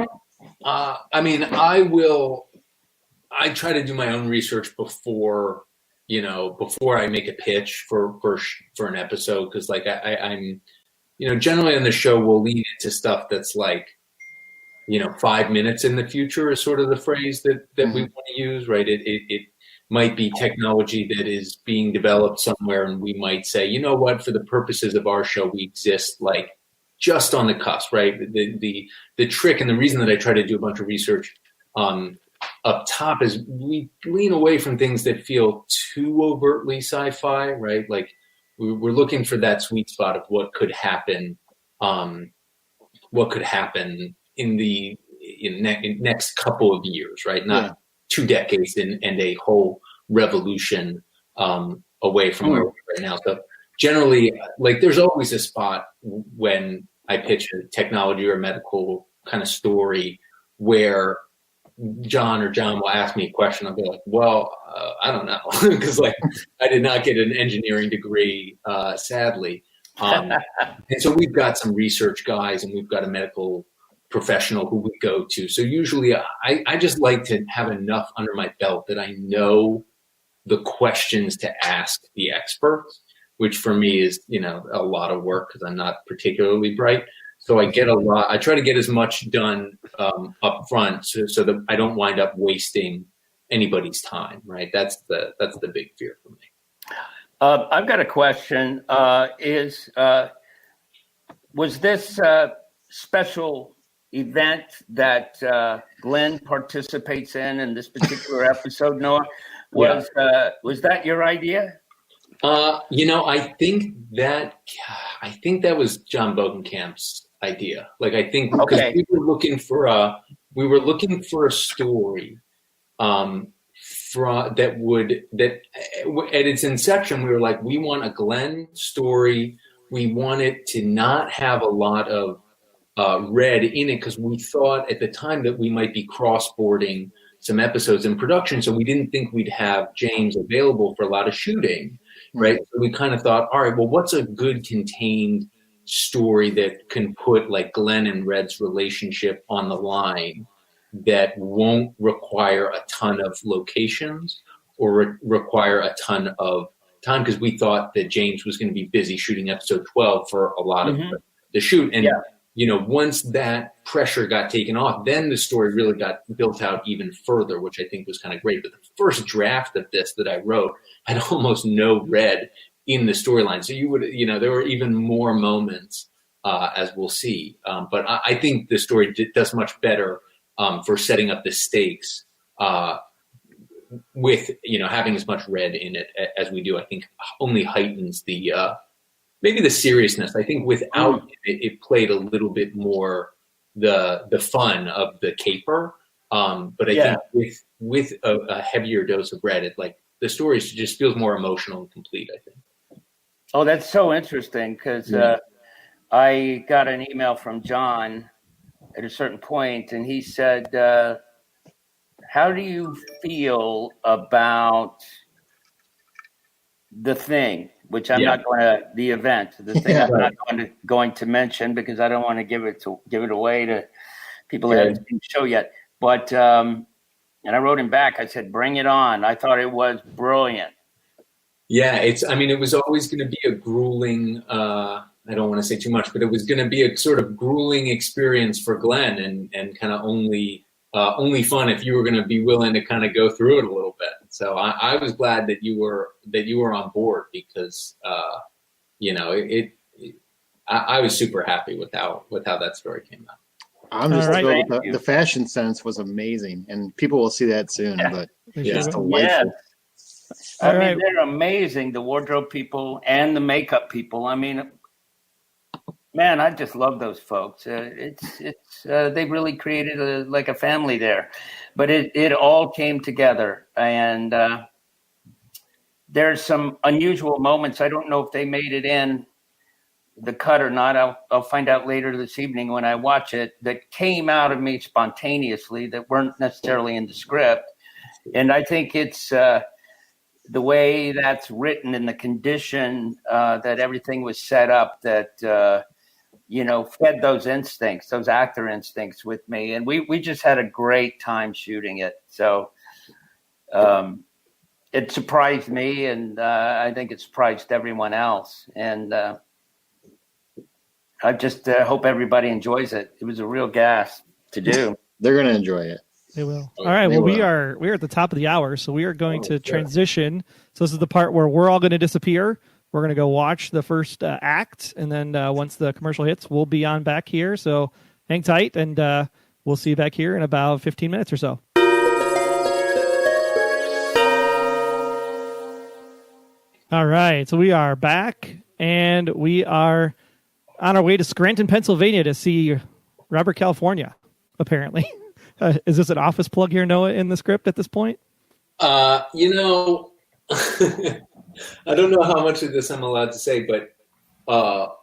I try to do my own research before I make a pitch for an episode, because like I'm generally on the show we'll lead into stuff that's like 5 minutes in the future is sort of the phrase that mm-hmm. we want to use, right? It might be technology that is being developed somewhere, and we might say, you know what, for the purposes of our show, we exist like just on the cusp, right? The trick and the reason that I try to do a bunch of research up top is we lean away from things that feel too overtly sci-fi, right? Like we're looking for that sweet spot of what could happen in the next couple of years, right? Not 2 decades and a whole revolution away from where we are right now. So generally, like there's always a spot when I pitch a technology or a medical kind of story where John will ask me a question. I'll be like, well, I don't know, because like I did not get an engineering degree, sadly. And so we've got some research guys and we've got a medical professional who we go to. So usually I just like to have enough under my belt that I know the questions to ask the experts, which for me is, a lot of work because I'm not particularly bright. So I try to get as much done up front so that I don't wind up wasting anybody's time, right? That's the big fear for me. I've got a question. Was this special event that Glen participates in this particular episode, Noah? Was that your idea? I think that was John Bodenkamp's idea. Like, I think because we were looking for a story that at its inception, we were like, we want a Glen story. We want it to not have a lot of red in it, because we thought at the time that we might be cross-boarding some episodes in production. So we didn't think we'd have James available for a lot of shooting, right? So we kind of thought, all right, well, what's a good contained story that can put like Glen and Red's relationship on the line that won't require a ton of locations or require a ton of time, because we thought that James was going to be busy shooting episode 12 for a lot of the shoot. And, once that pressure got taken off, then the story really got built out even further, which I think was kind of great. But the first draft of this that I wrote had almost no red in the storyline. So you would, there were even more moments, as we'll see. But I think the story does much better for setting up the stakes with, having as much red in it as we do. I think only heightens the maybe the seriousness. I think without it played a little bit more the fun of the caper. But I think with a heavier dose of red, the story just feels more emotional and complete, I think. Oh, that's so interesting, because I got an email from John at a certain point, and he said, how do you feel about the thing? Which I'm not going to, the event, the thing I'm not going to mention, because I don't want to give it away to people that haven't seen the show yet. But, and I wrote him back, I said, bring it on. I thought it was brilliant. Yeah, it was always going to be a grueling, I don't want to say too much, but it was going to be a sort of grueling experience for Glen, and kind of only fun if you were going to be willing to kind of go through it a little bit. So I was glad that you were on board, because I was super happy with how that story came out. I'm just thrilled. The fashion sense was amazing, and people will see that soon. But it's delightful. I mean, they're amazing. The wardrobe people and the makeup people. I mean, man, I just love those folks. They really created a family there, but it all came together. And there's some unusual moments. I don't know if they made it in the cut or not. I'll find out later this evening when I watch it, that came out of me spontaneously that weren't necessarily in the script. And I think it's the way that's written and the condition that everything was set up that, fed those instincts, those actor instincts with me. And we just had a great time shooting it. So it surprised me, and I think it surprised everyone else. And I just hope everybody enjoys it. It was a real gas to do. They're going to enjoy it. They will. All right. Well, we are at the top of the hour, so we are going to transition. So this is the part where we're all going to disappear. We're going to go watch the first act, and then once the commercial hits, we'll be on back here. So hang tight, and we'll see you back here in about 15 minutes or so. All right. So we are back, and we are on our way to Scranton, Pennsylvania to see Robert California, apparently. Is this an office plug here, Noah, in the script at this point? I don't know how much of this I'm allowed to say, but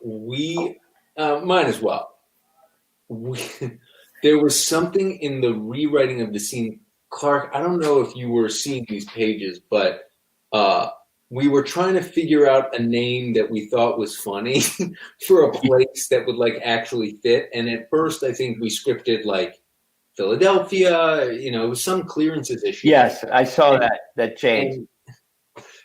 we might as well. There was something in the rewriting of the scene. Clark, I don't know if you were seeing these pages, but we were trying to figure out a name that we thought was funny for a place that would actually fit. And at first, I think we scripted Philadelphia, it was some clearances issue. Yes, I saw that change.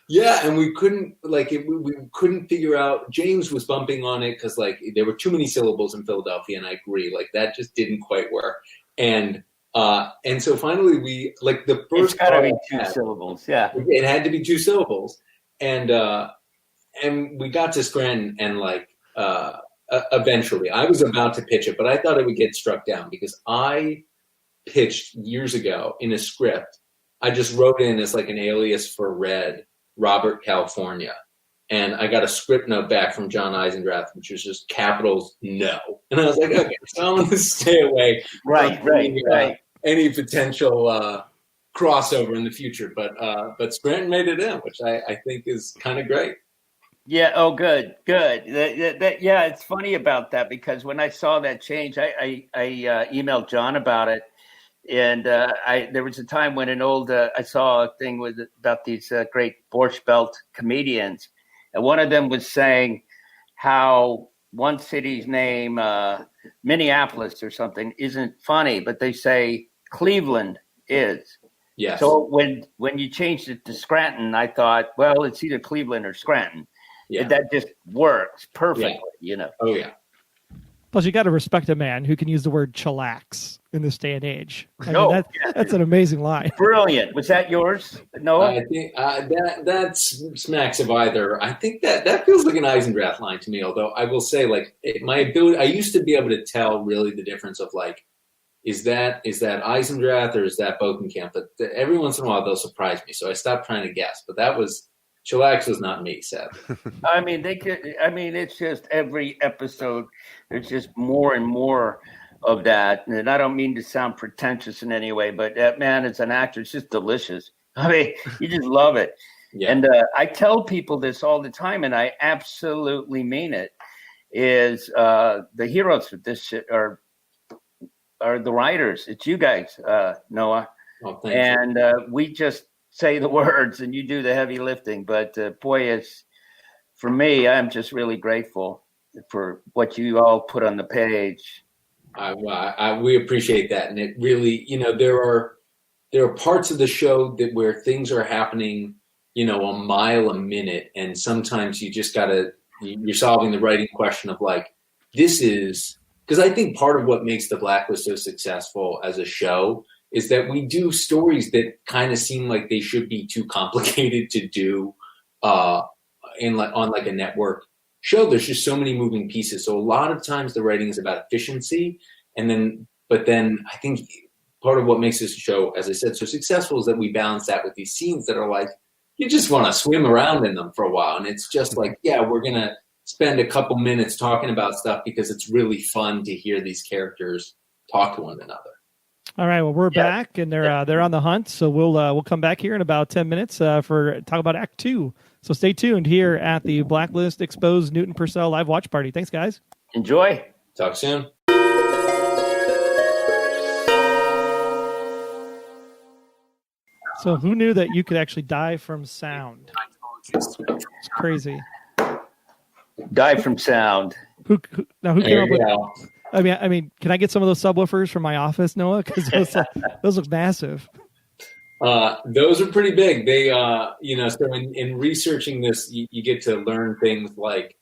And we couldn't we couldn't figure out. James was bumping on it because there were too many syllables in Philadelphia, and I agree, that just didn't quite work. And And so finally we, like the first It's got to be call two syllables. Yeah. it had to be 2 syllables. And we got to Scranton and eventually I was about to pitch it, but I thought it would get struck down because I pitched years ago in a script. I just wrote in as like an alias for Red, Robert California. And I got a script note back from John Eisendrath, which was just capitals no. And I was like, okay, so I'm going to stay away from any potential crossover in the future. But Scranton made it in, which I think is kind of great. Yeah. Oh, good. Yeah, it's funny about that because when I saw that change, I emailed John about it. And there was a time when I saw a thing about these great Borscht Belt comedians. And one of them was saying how one city's name, Minneapolis or something, isn't funny, but they say Cleveland is. Yes. So when you changed it to Scranton, I thought, well, it's either Cleveland or Scranton. Yeah. That just works perfectly, Oh, yeah. Plus, you got to respect a man who can use the word chillax in this day and age. That's an amazing line. Brilliant. Was that yours, Noah? I think that smacks of either. I think that feels like an Eisendrath line to me. Although I will say, my ability, I used to be able to tell really the difference of is that Eisendrath or is that Bokenkamp? But every once in a while they'll surprise me, so I stopped trying to guess. But chillax was not me, Seth. It's just every episode, there's just more and more of that. And I don't mean to sound pretentious in any way, but that man as an actor, it's just delicious. You just love it. Yeah. And I tell people this all the time, and I absolutely mean it, is the heroes of this shit are the writers. It's you guys, Noah. Oh, thank you. And we just say the words and you do the heavy lifting. But boy, for me, I'm just really grateful for what you all put on the page. We appreciate that. And it really, there are parts of the show where things are happening, a mile a minute. And sometimes you just you're solving the writing question of this is, because I think part of what makes The Blacklist so successful as a show is that we do stories that kind of seem like they should be too complicated to do on a network show. There's just so many moving pieces. So a lot of times the writing is about efficiency. But then I think part of what makes this show, as I said, so successful is that we balance that with these scenes that are you just want to swim around in them for a while. And it's just we're going to spend a couple minutes talking about stuff because it's really fun to hear these characters talk to one another. All right, well, we're back, and they're on the hunt, so we'll come back here in about 10 minutes for talk about Act 2. So stay tuned here at the Blacklist Exposed Newton Purcell Live Watch Party. Thanks, guys. Enjoy. Talk soon. So who knew that you could actually die from sound? It's crazy. Die from sound. Who came up with? I mean, can I get some of those subwoofers from my office, Noah? Because those look massive. Those are pretty big. They, so in researching this, you get to learn things like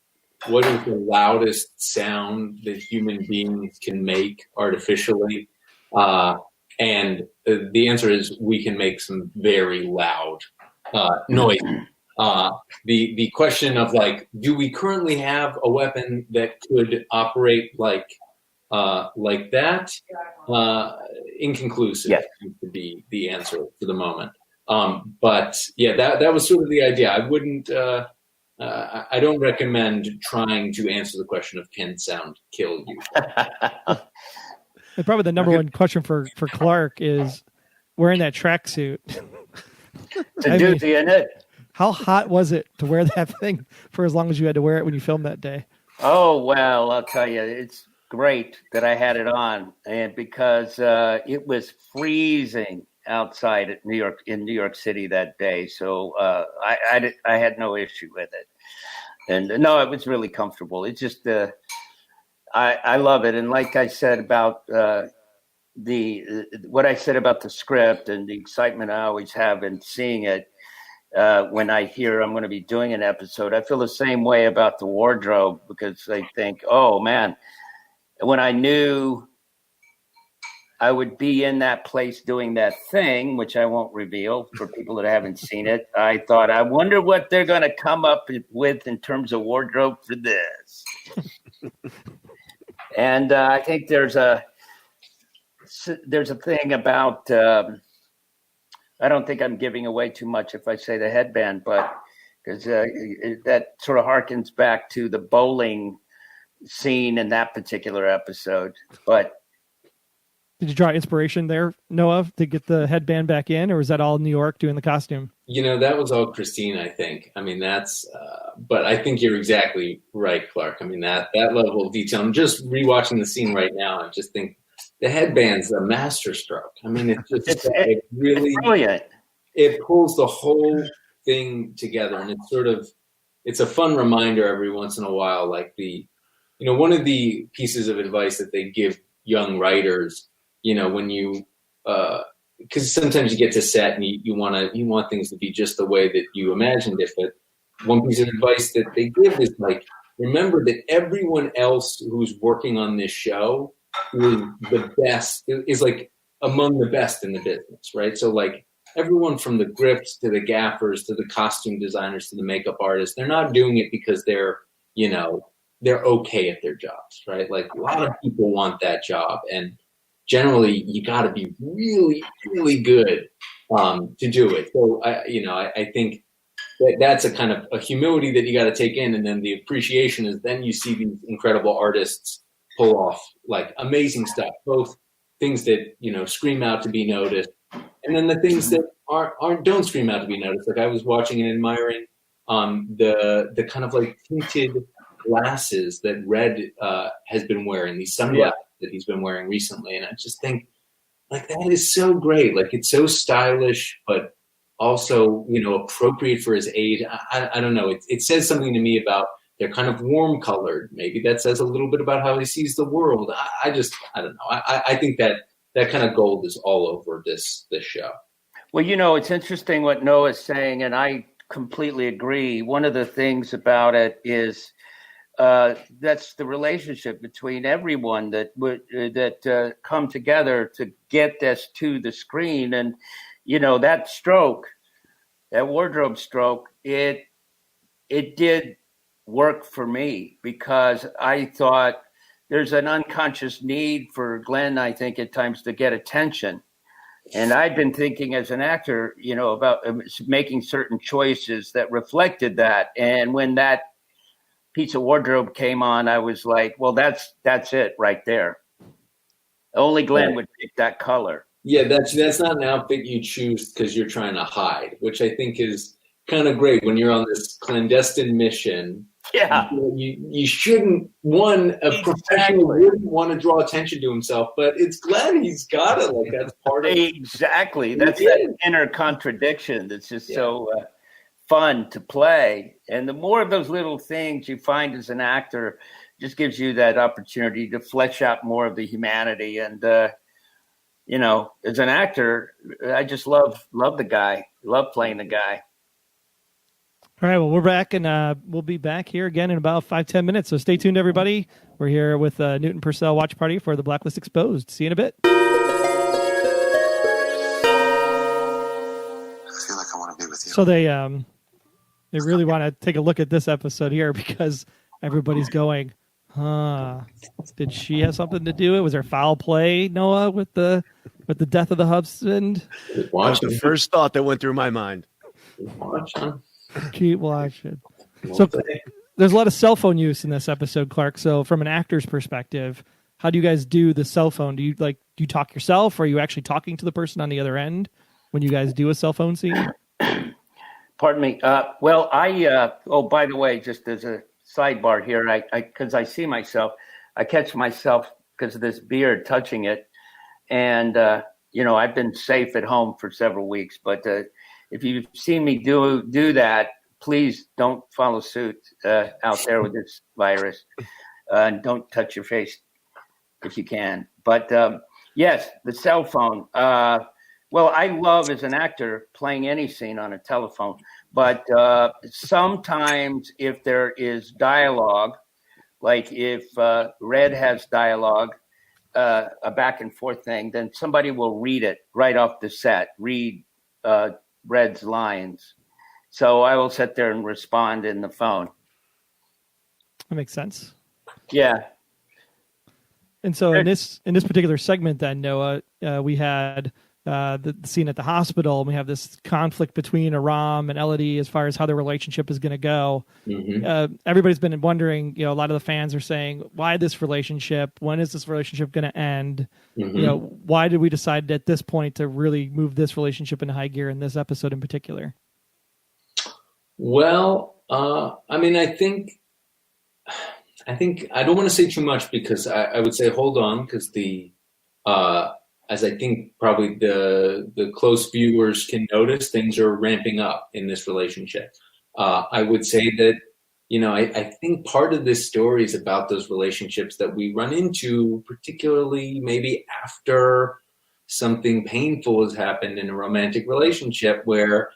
what is the loudest sound that human beings can make artificially, and the answer is we can make some very loud noise. The question of do we currently have a weapon that could operate like that? Inconclusive seems to be the answer for the moment. But yeah, that was sort of the idea. I wouldn't. I don't recommend trying to answer the question of can sound kill you. And probably the number one question for Clark is wearing that tracksuit. It's a doozy, isn't it? How hot was it to wear that thing for as long as you had to wear it when you filmed that day? Oh, well, I'll tell you, it's great that I had it on, and because it was freezing outside in New York City that day, so I had no issue with it, and no, it was really comfortable. It's just I love it, and like I said about what I said about the script and the excitement I always have in seeing it. When I hear I'm going to be doing an episode, I feel the same way about the wardrobe because I think, oh man, when I knew I would be in that place doing that thing, which I won't reveal for people that haven't seen it. I thought, I wonder what they're going to come up with in terms of wardrobe for this. And I think there's a thing about, I don't think I'm giving away too much if I say the headband, but because that sort of harkens back to the bowling scene in that particular episode. But did you draw inspiration there, Noah, to get the headband back in, or was that all New York doing the costume? That was all Christine, I think. I mean, but I think you're exactly right, Clark. I mean, that level of detail. I'm just rewatching the scene right now. I just think the headband's a masterstroke. I mean, it's really brilliant. It pulls the whole thing together, and it's a fun reminder every once in a while. Like one of the pieces of advice that they give young writers, when you, because sometimes you get to set and you want things to be just the way that you imagined it. But one piece of advice that they give is like, remember that everyone else who's working on this show is the best, is like among the best in the business, right? So like everyone from the grips to the gaffers to the costume designers to the makeup artists, they're not doing it because they're okay at their jobs, right? Like a lot of people want that job, and generally you got to be really, really good to do it. So I think that's a kind of a humility that you got to take in, and then the appreciation is then you see these incredible artists pull off like amazing stuff, both things that scream out to be noticed, and then the things that don't scream out to be noticed. Like I was watching and admiring the kind of like tinted glasses that Red has been wearing, these sunglasses that he's been wearing recently, and I just think like that is so great. Like it's so stylish, but also appropriate for his age. I don't know. It says something to me about they're kind of warm colored. Maybe that says a little bit about how he sees the world. I don't know. I think that kind of gold is all over this show. Well, it's interesting what Noah's saying, and I completely agree. One of the things about it is that's the relationship between everyone that come together to get this to the screen. And, that wardrobe stroke, it did work for me because I thought there's an unconscious need for Glen, I think, at times to get attention. And I'd been thinking as an actor, about making certain choices that reflected that. And when that piece of wardrobe came on, I was like, well, that's it right there. Only Glen would pick that color. Yeah, that's not an outfit you choose because you're trying to hide, which I think is kind of great when you're on this clandestine mission. Yeah. You shouldn't, a professional wouldn't want to draw attention to himself, but it's Glen. He's got it. Like that's part of it. Exactly. That's that inner contradiction that's just so fun to play. And the more of those little things you find as an actor just gives you that opportunity to flesh out more of the humanity. And, as an actor, I just love the guy, love playing the guy. All right, well, we're back, and we'll be back here again in about 5-10 minutes. So stay tuned, everybody. We're here with Newton Purcell Watch Party for the Blacklist Exposed. See you in a bit. I feel like I want to be with you. So they really want to take a look at this episode here because everybody's going, did she have something to do with it? Was there foul play, Noah, with the death of the husband? That was the first thought that went through my mind. Keep watching. So there's a lot of cell phone use in this episode, Clark. So from an actor's perspective, how do you guys do the cell phone? Do you talk yourself, or are you actually talking to the person on the other end when you guys do a cell phone scene? Pardon me. Well, by the way, just as a sidebar here, because I see myself, I catch myself because of this beard touching it. And, I've been safe at home for several weeks, but if you've seen me do that, please don't follow suit out there with this virus. And don't touch your face if you can. But yes, the cell phone. Well, I love as an actor playing any scene on a telephone. But sometimes if there is dialogue, like if Red has dialogue, a back and forth thing, then somebody will read it right off the set, read Red's lines. So I will sit there and respond in the phone. That makes sense. Yeah. And so in this particular segment, then Noah, we had the scene at the hospital, and we have this conflict between Aram and Elodie as far as how their relationship is going to go. Mm-hmm. Everybody's been wondering, a lot of the fans are saying, why this relationship? When is this relationship going to end? Mm-hmm. Why did we decide at this point to really move this relationship into high gear in this episode in particular? Well, I think I don't want to say too much, because I would say hold on, because as I think probably the close viewers can notice, things are ramping up in this relationship. I would say that, I think part of this story is about those relationships that we run into, particularly maybe after something painful has happened in a romantic relationship, where,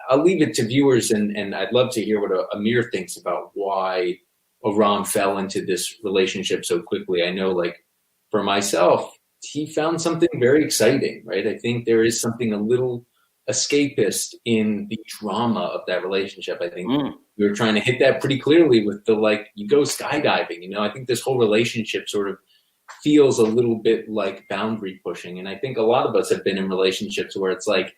I'll leave it to viewers, and I'd love to hear what Amir thinks about why Aram fell into this relationship so quickly. I know, like, for myself, he found something very exciting, right? I think there is something a little escapist in the drama of that relationship. I think we were trying to hit that pretty clearly with you go skydiving, I think this whole relationship sort of feels a little bit like boundary pushing. And I think a lot of us have been in relationships where it's like,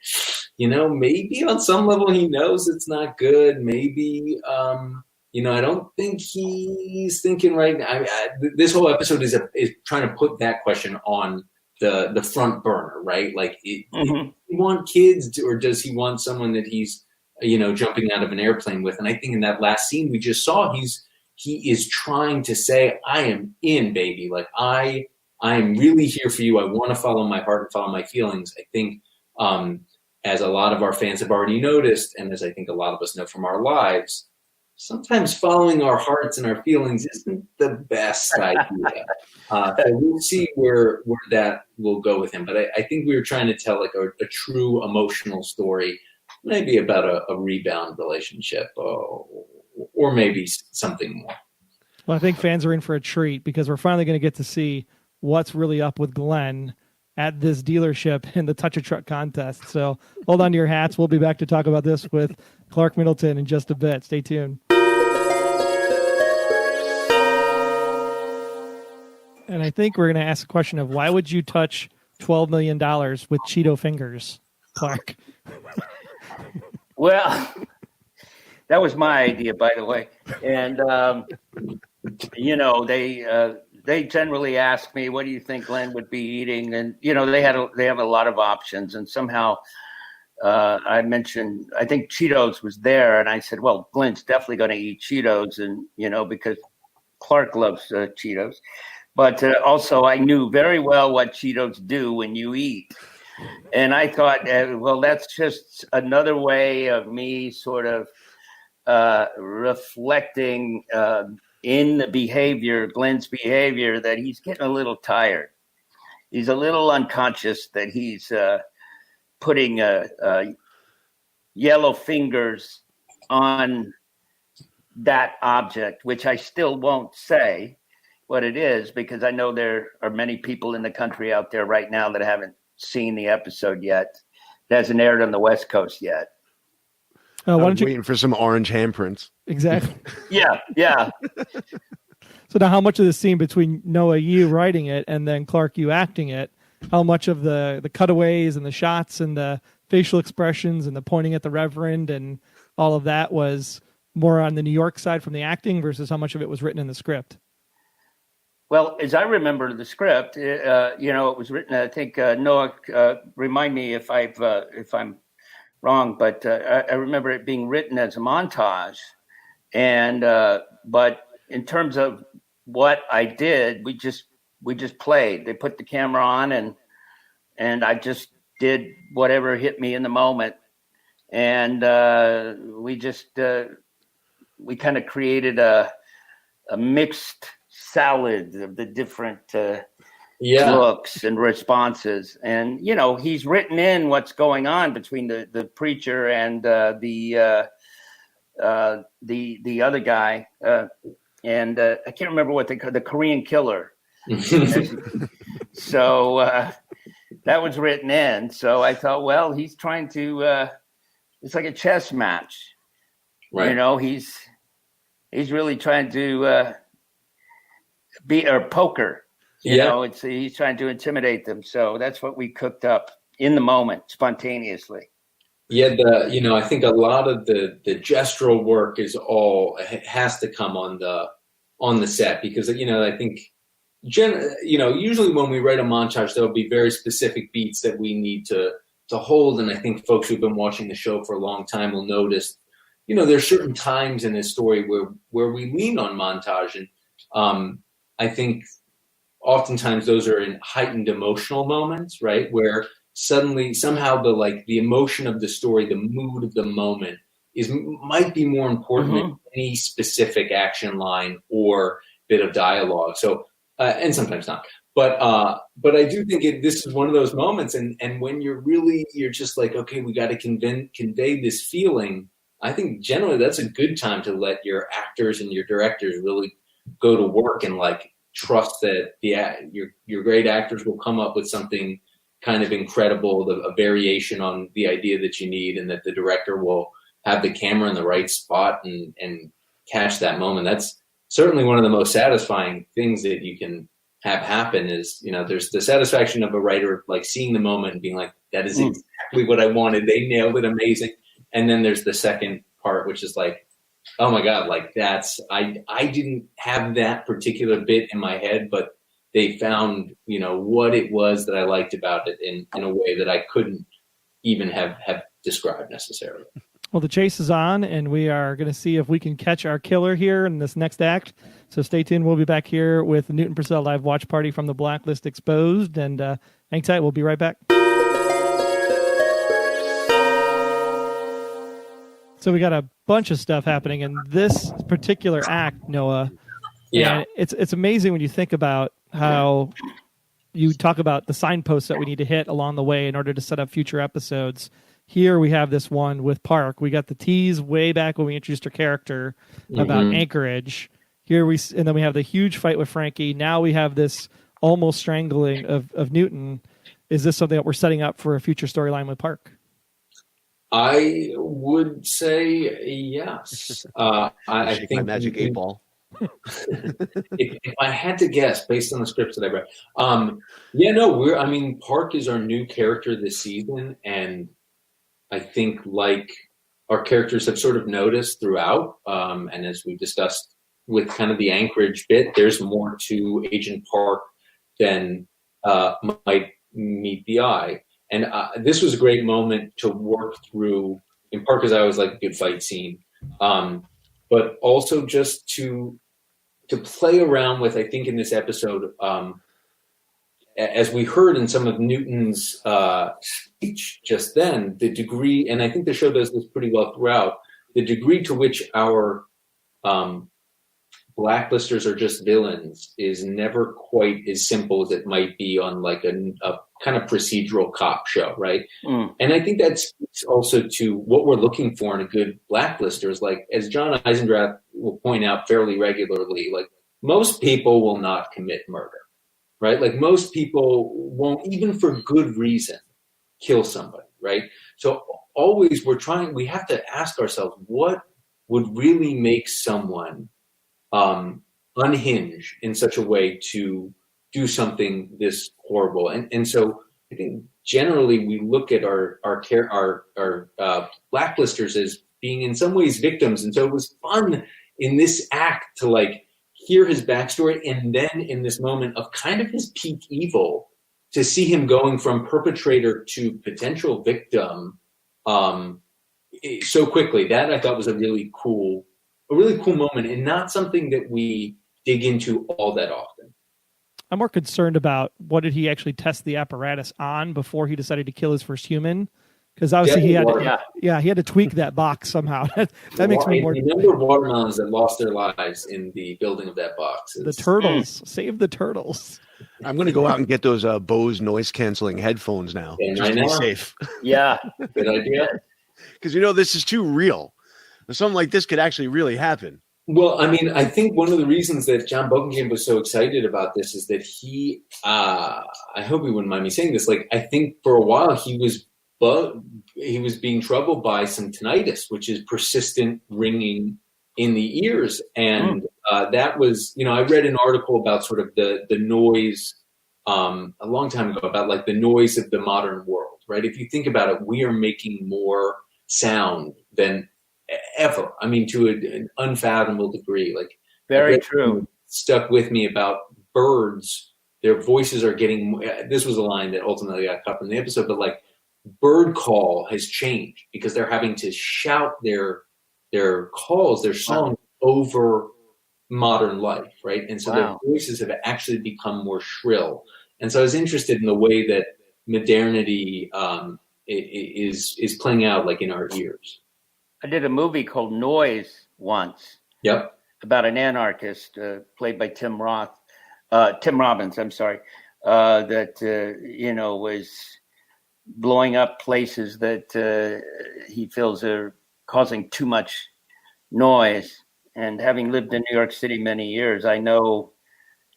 maybe on some level he knows it's not good. Maybe, I don't think he's thinking right now. This whole episode is trying to put that question on the front burner, right? Like, does he want kids, or does he want someone that he's, jumping out of an airplane with? And I think in that last scene we just saw, he is trying to say, I am in, baby. Like, I am really here for you. I want to follow my heart and follow my feelings. I think, as a lot of our fans have already noticed, and as I think a lot of us know from our lives, sometimes following our hearts and our feelings isn't the best idea. So we'll see where that will go with him. But I think we were trying to tell a true emotional story, maybe about a rebound relationship, or maybe something more. Well, I think fans are in for a treat, because we're finally going to get to see what's really up with Glen at this dealership in the Touch-A-Truck contest. So hold on to your hats. We'll be back to talk about this with Clark Middleton in just a bit. Stay tuned. And I think we're going to ask a question of, why would you touch $12 million with Cheeto fingers, Clark? Well, that was my idea, by the way. And, they generally ask me, what do you think Glen would be eating? And, they have a lot of options. And somehow I mentioned, I think Cheetos was there. And I said, well, Glen's definitely going to eat Cheetos. And, because Clark loves Cheetos. But also I knew very well what Cheetos do when you eat. And I thought, well, that's just another way of me sort of reflecting in the behavior, Glen's behavior, that he's getting a little tired. He's a little unconscious that he's putting yellow fingers on that object, which I still won't say what it is, because I know there are many people in the country out there right now that haven't seen the episode yet. It hasn't aired on the West Coast yet. Why don't you waiting for some orange handprints? Exactly. Yeah. So now, how much of the scene between Noah, you writing it, and then Clark, you acting it, how much of the cutaways and the shots and the facial expressions and the pointing at the Reverend and all of that was more on the New York side from the acting, versus how much of it was written in the script? Well, as I remember the script, it was written, I think, Noah, remind me if I'm wrong, but I remember it being written as a montage. And but in terms of what I did, we just played. They put the camera on, and I just did whatever hit me in the moment. And we kind of created a mixed salad of the different looks and responses. And, he's written in what's going on between the preacher and the other guy. And I can't remember what the Korean killer. So that was written in. So I thought, well, he's trying to. It's like a chess match, Right. You know. He's really trying to be or poker. You know, he's trying to intimidate them. So that's what we cooked up in the moment, spontaneously. Yeah, I think a lot of the gestural work has to come on the set, because I think usually when we write a montage, there'll be very specific beats that we need to hold, and I think folks who've been watching the show for a long time will notice, there's certain times in this story where we lean on montage, and I think oftentimes those are in heightened emotional moments, right, where suddenly somehow the emotion of the story, the mood of the moment might be more important than any specific action line or bit of dialogue. So and sometimes not. But I do think this is one of those moments, and when you're just like, okay, we got to convey this feeling. I think generally that's a good time to let your actors and your directors really go to work and trust that your great actors will come up with something kind of incredible, a variation on the idea that you need, and that the director will have the camera in the right spot and catch that moment. That's certainly one of the most satisfying things that you can have happen is, there's the satisfaction of a writer, seeing the moment and being like, that is exactly what I wanted. They nailed it. Amazing. And then there's the second part, which is oh my God, I didn't have that particular bit in my head, but they found, what it was that I liked about it in a way that I couldn't even have described necessarily. Well, the chase is on, and we are going to see if we can catch our killer here in this next act. So stay tuned. We'll be back here with the Newton Purcell Live Watch Party from the Blacklist Exposed. And hang tight. We'll be right back. So we got a bunch of stuff happening in this particular act, Noah. Yeah. And it's amazing when you think about how you talk about the signposts that we need to hit along the way in order to set up future episodes. Here we have this one with Park. We got the tease way back when we introduced her character about Anchorage. And then we have the huge fight with Frankie. Now we have this almost strangling of Newton. Is this something that we're setting up for a future storyline with Park? I would say yes. I think my magic 8-ball. if I had to guess based on the scripts that I read, Park is our new character this season, and I think our characters have sort of noticed throughout, and as we've discussed with kind of the Anchorage bit, there's more to Agent Park than might meet the eye. And this was a great moment to work through, in part because I always like a good fight scene, but also just to play around with, I think in this episode, as we heard in some of Newton's speech just then, the degree, and I think the show does this pretty well throughout, the degree to which our blacklisters are just villains is never quite as simple as it might be on a kind of procedural cop show, right? And I think that speaks also to what we're looking for in a good blacklister is as John Eisendrath will point out fairly regularly, most people will not commit murder, right? Most people won't, even for good reason, kill somebody, right? So always we have to ask ourselves, what would really make someone unhinge in such a way to do something this horrible? And so I think generally we look at our blacklisters as being in some ways victims. And so it was fun in this act to hear his backstory, and then in this moment of kind of his peak evil, to see him going from perpetrator to potential victim so quickly. That I thought was a really cool moment, and not something that we dig into all that often. I'm more concerned about what did he actually test the apparatus on before he decided to kill his first human. Because obviously he had to tweak that box somehow. that makes me more. The number of watermelons that lost their lives in the building of that box. The turtles. Save the turtles. I'm going to go out and get those Bose noise canceling headphones now. Just to be safe. Yeah. Good idea. Because this is too real. Something like this could actually really happen. Well, I mean, I think one of the reasons that John Bokenkamp was so excited about this is that he, I hope he wouldn't mind me saying this, like, I think for a while he was being troubled by some tinnitus, which is persistent ringing in the ears. And that was, I read an article about sort of the noise a long time ago about like the noise of the modern world, right? If you think about it, we are making more sound than ever. I mean, to an unfathomable degree. Like, very true. Stuck with me about birds. Their voices are getting. This was a line that ultimately got cut from the episode, but like, bird call has changed because they're having to shout their calls, their songs over modern life, right? And so their voices have actually become more shrill. And so I was interested in the way that modernity is playing out, like in our ears. I did a movie called Noise once. Yep. About an anarchist played by Tim Robbins. I'm sorry. That was blowing up places that he feels are causing too much noise. And having lived in New York City many years, I know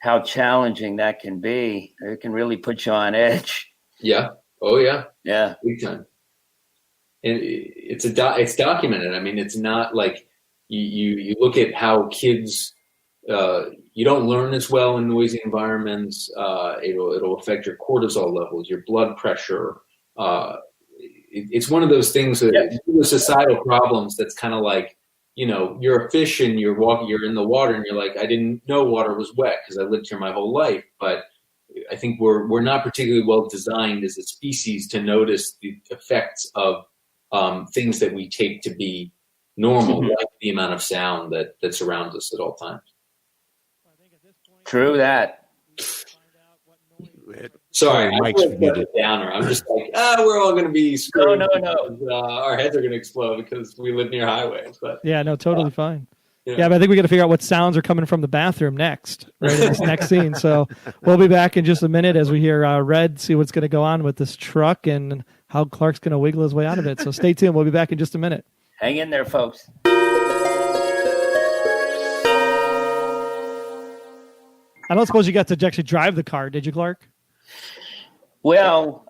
how challenging that can be. It can really put you on edge. Yeah. Oh yeah. Yeah. Big time. And it's documented. I mean, it's not like you look at how kids, you don't learn as well in noisy environments. It'll affect your cortisol levels, your blood pressure. It's one of those things that the societal problems that's kind of like, you're a fish and you're in the water and you're like, I didn't know water was wet because I lived here my whole life. But I think we're not particularly well designed as a species to notice the effects of things that we take to be normal, like the amount of sound that surrounds us at all times. True that. Sorry, Mike's muted. Downer. I'm just like, we're all going to be screwed. No. Our heads are going to explode because we live near highways. But yeah, no, totally fine. Yeah, but I think we got to figure out what sounds are coming from the bathroom next, right in this next scene. So we'll be back in just a minute as we hear Red see what's going to go on with this truck and how Clark's going to wiggle his way out of it. So stay tuned. We'll be back in just a minute. Hang in there, folks. I don't suppose you got to actually drive the car, did you, Clark? Well,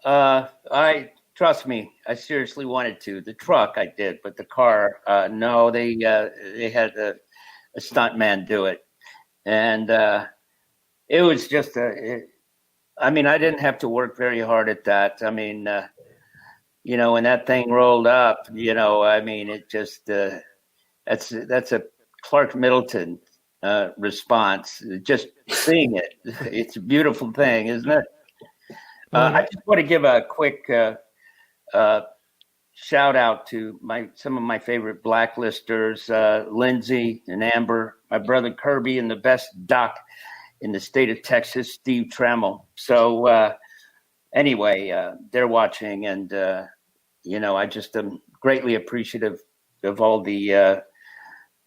trust me, I seriously wanted to. The truck I did, but the car, no. They had a stuntman do it, and it was just I didn't have to work very hard at that. I mean, when that thing rolled up, it just that's a Clark Middleton response. Just seeing it, it's a beautiful thing, isn't it? I just want to give a quick shout out to some of my favorite blacklisters, Lindsay and Amber, my brother Kirby, and the best doc in the state of Texas, Steve Trammell. So anyway, they're watching, and I just am greatly appreciative of all the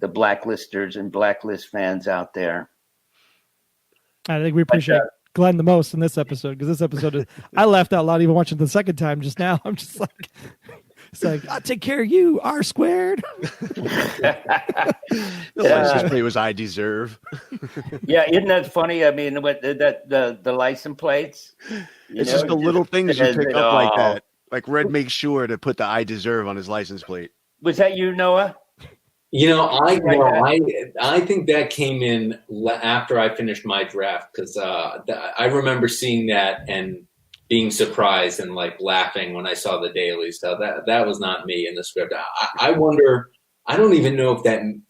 blacklisters and blacklist fans out there. I think we appreciate Glenn the most in this episode, because this episode I laughed out loud even watching it the second time just now. I'm just like, it's like, I'll take care of you, R squared. The license plate was I deserve. Yeah, isn't that funny? I mean, what the license plates. It's just the little things you pick up like that. Like Red makes sure to put the I deserve on his license plate. Was that you, Noah? I think that came in after I finished my draft, because I remember seeing that and being surprised and like laughing when I saw the daily. So that was not me in the script. I wonder. I don't even know if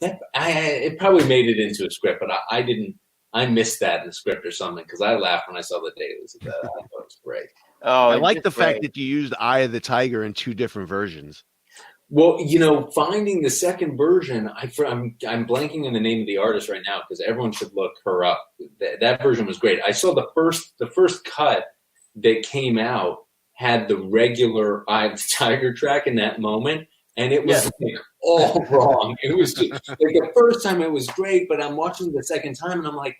it probably made it into a script, but I didn't. I missed that in the script or something, because I laughed when I saw the dailies. I thought it was great. Oh, I like the fact that you used Eye of the Tiger in two different versions. Well, finding the second version, I'm blanking on the name of the artist right now, because everyone should look her up. That version was great. I saw the first cut that came out had the regular Eye of the Tiger track in that moment, and it was like all wrong. It was just, like the first time it was great, but I'm watching the second time and I'm like,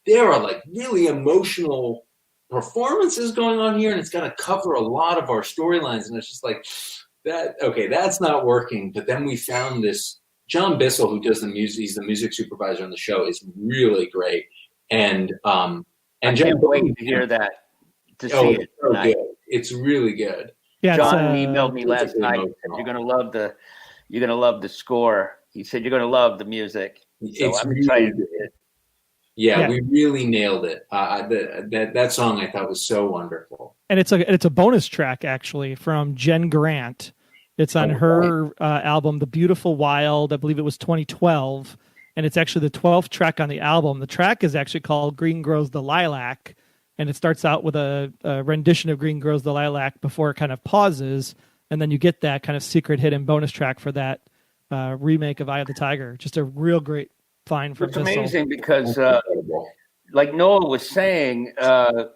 there are like really emotional performances going on here, and it's got to cover a lot of our storylines, and it's just like, that's not working. But then we found this John Bissell, who does the music, he's the music supervisor on the show, is really great. And I can't wait to hear that, to see it tonight. Good. It's really good. Yeah, John emailed me last night and said, you're gonna love the score. He said you're gonna love the music. So I'm excited. Yeah, we really nailed it. That song I thought was so wonderful. And it's a bonus track actually from Jen Grant. It's on her album, The Beautiful Wild. I believe it was 2012. And it's actually the 12th track on the album. The track is actually called Green Grows the Lilac. And it starts out with a rendition of Green Grows the Lilac before it kind of pauses. And then you get that kind of secret hidden bonus track for that remake of Eye of the Tiger. Just a real great find from Bissell. It's amazing because, like Noah was saying, a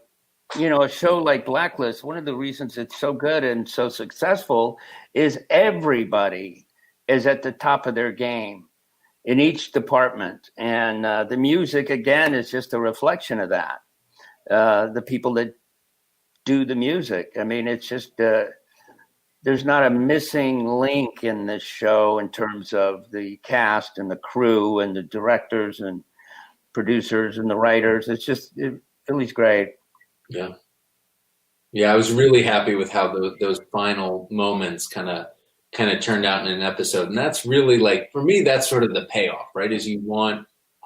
show like Blacklist, one of the reasons it's so good and so successful is everybody is at the top of their game in each department. And the music, again, is just a reflection of that. The people that do the music. I mean, it's just, there's not a missing link in this show in terms of the cast and the crew and the directors and producers and the writers. It's just, Philly's great. Yeah. Yeah, I was really happy with how those final moments kind of turned out in an episode. And that's really, like, for me, that's sort of the payoff, right?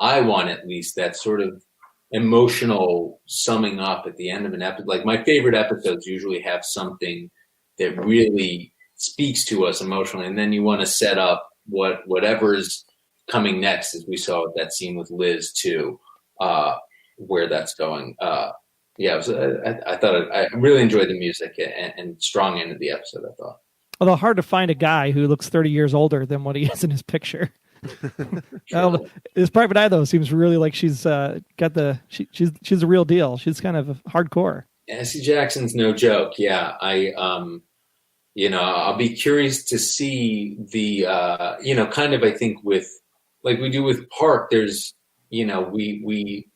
I want at least that sort of emotional summing up at the end of an episode. Like, my favorite episodes usually have something that really speaks to us emotionally. And then you want to set up whatever's coming next, as we saw with that scene with Liz too, where that's going. I thought I really enjoyed the music and strong end of the episode, I thought. Although hard to find a guy who looks 30 years older than what he is in his picture. His private eye, though, seems really like she's got she's a real deal. She's kind of hardcore. Essie Jackson's no joke. Yeah, I'll be curious to see the kind of, I think, with, like we do with Park, there's, we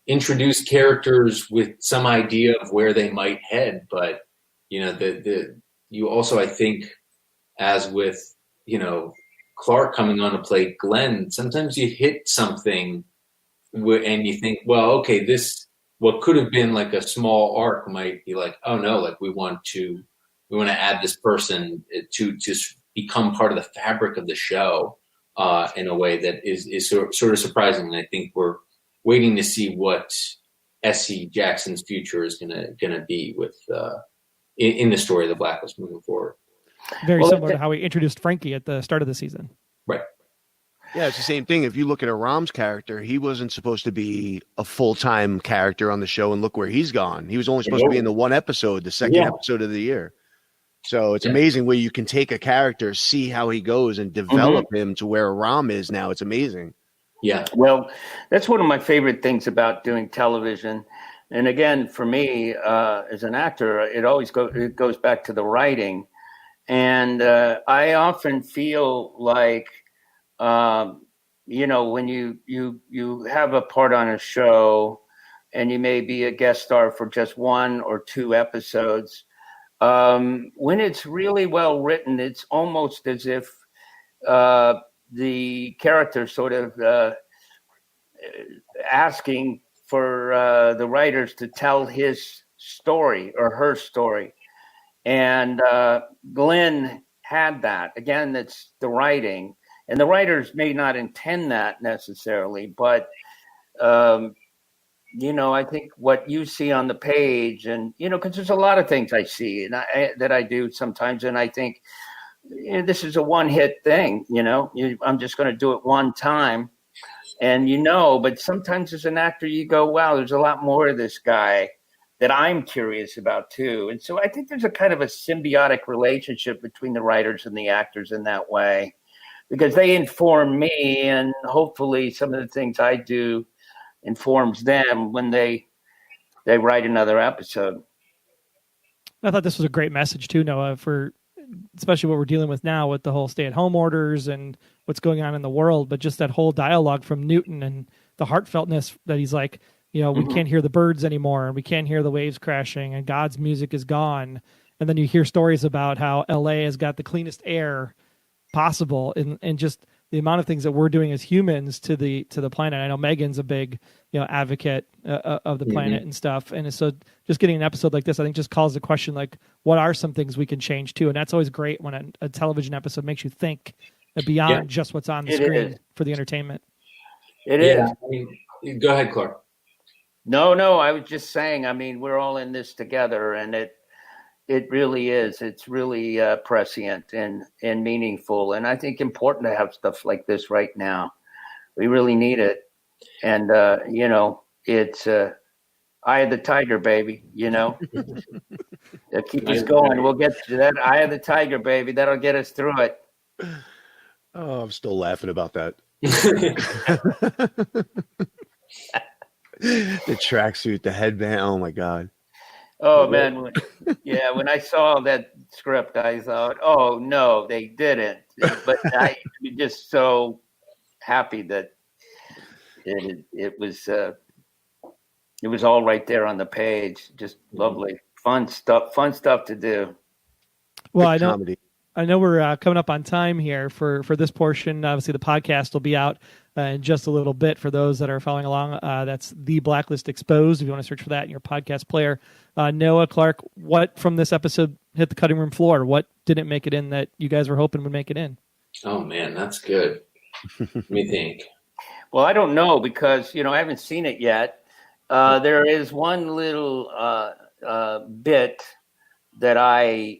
introduce characters with some idea of where they might head, but you also, I think, as with Clark coming on to play Glen, sometimes you hit something and you think, well, okay, this, what could have been like a small arc might be like, oh no, like we want to add this person to become part of the fabric of the show in a way that is sort of surprising. And I think we're waiting to see what Essie Jackson's future is gonna be with in the story of the Blacklist moving forward. Very similar to how we introduced Frankie at the start of the season. Right. Yeah, it's the same thing. If you look at Aram's character, he wasn't supposed to be a full-time character on the show, and look where he's gone. He was only supposed to be in the one episode, the second episode of the year. So it's amazing where you can take a character, see how he goes, and develop him to where Aram is now. It's amazing. Yeah. Well, that's one of my favorite things about doing television. And again, for me, as an actor, it goes back to the writing. And I often feel like, when you have a part on a show and you may be a guest star for just one or two episodes, when it's really well written, it's almost as if the character sort of asking for the writers to tell his story or her story. And Glen had that. Again, that's the writing. And the writers may not intend that necessarily, but, I think what you see on the page and, because there's a lot of things I see and that I do sometimes. And I think this is a one-hit thing, I'm just going to do it one time. And, but sometimes as an actor, you go, wow, there's a lot more of this guy that I'm curious about too. And so I think there's a kind of a symbiotic relationship between the writers and the actors in that way, because they inform me and hopefully some of the things I do informs them when they write another episode. I thought this was a great message too, Noah, for especially what we're dealing with now with the whole stay-at-home orders and what's going on in the world, but just that whole dialogue from Newton and the heartfeltness that he's like, we can't hear the birds anymore and we can't hear the waves crashing and God's music is gone. And then you hear stories about how LA has got the cleanest air possible and just the amount of things that we're doing as humans to the planet. I know Megan's a big, advocate of the planet and stuff. And so just getting an episode like this, I think just calls the question, like, what are some things we can change too? And that's always great when a television episode makes you think beyond just what's on the screen for the entertainment. It is. I mean, go ahead, Clark. No, I was just saying, I mean, we're all in this together, and it really is. It's really prescient and meaningful. And I think important to have stuff like this right now. We really need it. And, it's eye of the tiger, baby, They'll keep us going. We'll get to that eye of the tiger, baby. That'll get us through it. Oh, I'm still laughing about that. The tracksuit, the headband. Oh my God. Oh man. When I saw that script, I thought, oh no, they didn't. But I'm just so happy that it was all right there on the page. Just lovely, fun stuff to do. Well, I know we're coming up on time here for this portion. Obviously, the podcast will be out in just a little bit for those that are following along. That's The Blacklist Exposed, if you want to search for that in your podcast player. Noah, Clark, what from this episode hit the cutting room floor? What didn't make it in that you guys were hoping would make it in? Oh, man, that's good. Let me think. Well, I don't know because, I haven't seen it yet. There is one little bit that I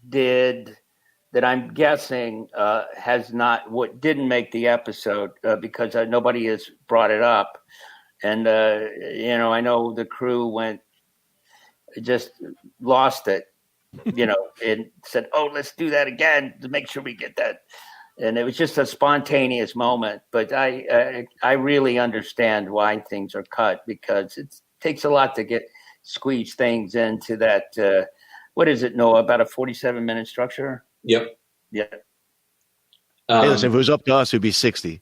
did that I'm guessing didn't make the episode because nobody has brought it up. And, I know the crew just lost it, and said, oh, let's do that again to make sure we get that. And it was just a spontaneous moment. But I really understand why things are cut because it takes a lot to squeeze things into that. What is it, Noah? About a 47-minute structure? Yep. Yeah. Hey, listen, if it was up to us, it'd be 60.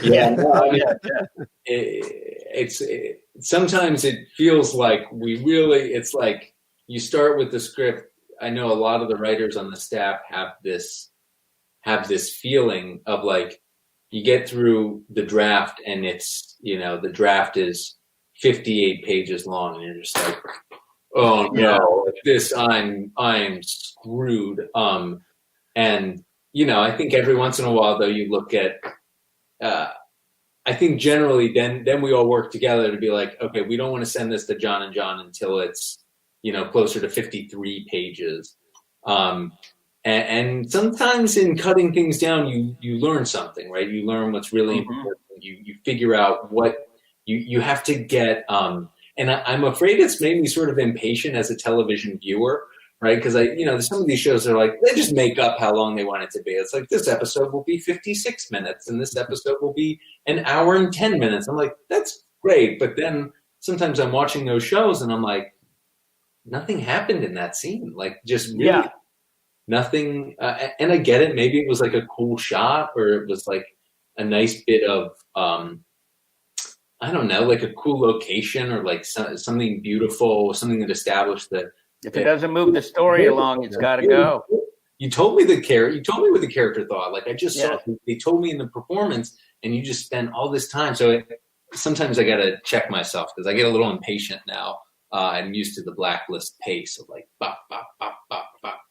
Yeah. Sometimes it feels like it's like you start with the script. I know a lot of the writers on the staff have this feeling of like you get through the draft and it's, the draft is 58 pages long and you're just like, oh no, I'm screwed. And I think every once in a while though, you look at, I think generally then we all work together to be like, okay, we don't want to send this to John and John until it's, closer to 53 pages. And sometimes in cutting things down, you learn something, right? You learn what's really important. You figure out what you have to get, and I'm afraid it's made me sort of impatient as a television viewer, right? Because some of these shows are like, they just make up how long they want it to be. It's like, this episode will be 56 minutes and this episode will be an hour and 10 minutes. I'm like, that's great. But then sometimes I'm watching those shows and I'm like, nothing happened in that scene. Like just really nothing. And I get it. Maybe it was like a cool shot or it was like a nice bit of, I don't know, like a cool location or like something beautiful, something that established that. If it doesn't move the story along, it's got to go. You told me you told me what the character thought. Like I just saw, they told me in the performance and you just spent all this time. So sometimes I got to check myself because I get a little impatient now. I'm used to the Blacklist pace of like, bop, bop, bop, bop, bop.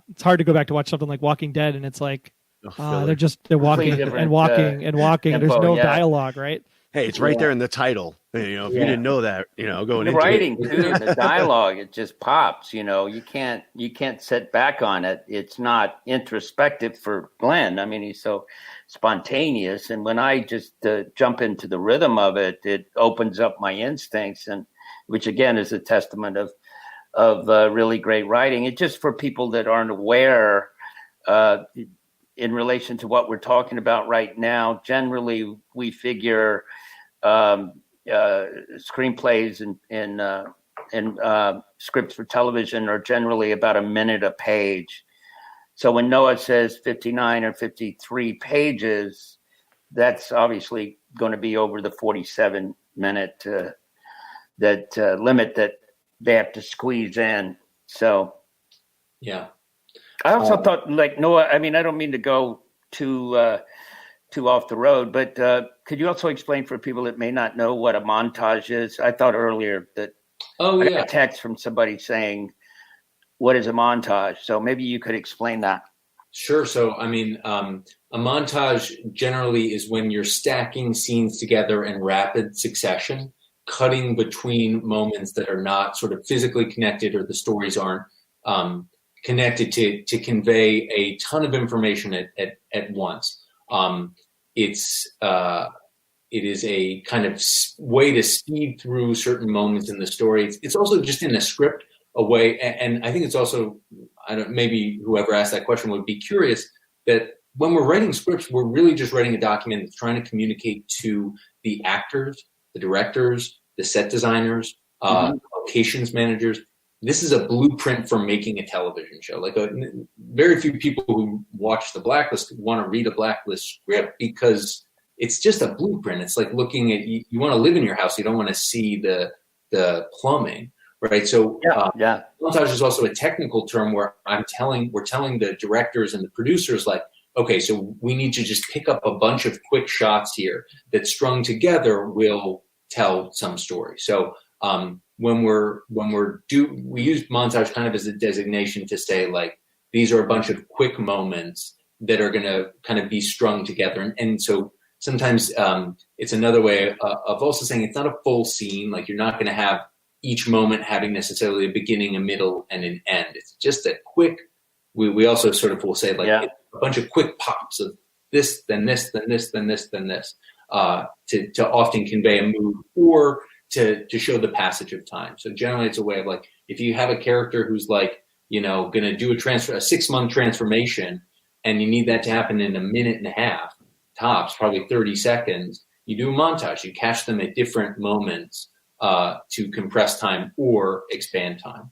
It's hard to go back to watch something like Walking Dead and it's like, they're walking and walking and walking. Tempo, there's no dialogue, right? Hey, it's right there in the title. If you didn't know that, going the into writing it. too, the dialogue, it just pops. You can't sit back on it. It's not introspective for Glen. I mean, he's so spontaneous, and when I just jump into the rhythm of it, it opens up my instincts, and which again is a testament of really great writing. It's just for people that aren't aware. In relation to what we're talking about right now, generally we figure screenplays and scripts for television are generally about a minute a page. So when Noah says 59 or 53 pages, that's obviously going to be over the 47-minute limit that they have to squeeze in. So, yeah. I also thought, like, Noah, I mean, I don't mean to go too off the road, but could you also explain for people that may not know what a montage is? I thought earlier that I got a text from somebody saying, what is a montage? So maybe you could explain that. Sure. So, I mean, a montage generally is when you're stacking scenes together in rapid succession, cutting between moments that are not sort of physically connected or the stories aren't connected to convey a ton of information at once. It is a kind of way to speed through certain moments in the story. It's also just in a script, a way, and I think it's also, maybe whoever asked that question would be curious that when we're writing scripts, we're really just writing a document that's trying to communicate to the actors, the directors, the set designers, locations managers. This is a blueprint for making a television show. Like very few people who watch The Blacklist want to read a Blacklist script because it's just a blueprint. It's like looking at, you want to live in your house. You don't want to see the plumbing, right? So montage is also a technical term where we're telling the directors and the producers, like, okay, so we need to just pick up a bunch of quick shots here that strung together will tell some story. So when we use montage kind of as a designation to say, like, these are a bunch of quick moments that are going to kind of be strung together. And so sometimes it's another way of also saying it's not a full scene. Like, you're not going to have each moment having necessarily a beginning, a middle, and an end. It's just a quick, we also sort of will say, like, a bunch of quick pops of this, then this, then this, then this, then this, to often convey a mood or to show the passage of time. So generally it's a way of, like, if you have a character who's, like, going to do a 6-month transformation, and you need that to happen in a minute and a half, tops, probably 30 seconds, you do a montage. You catch them at different moments to compress time or expand time.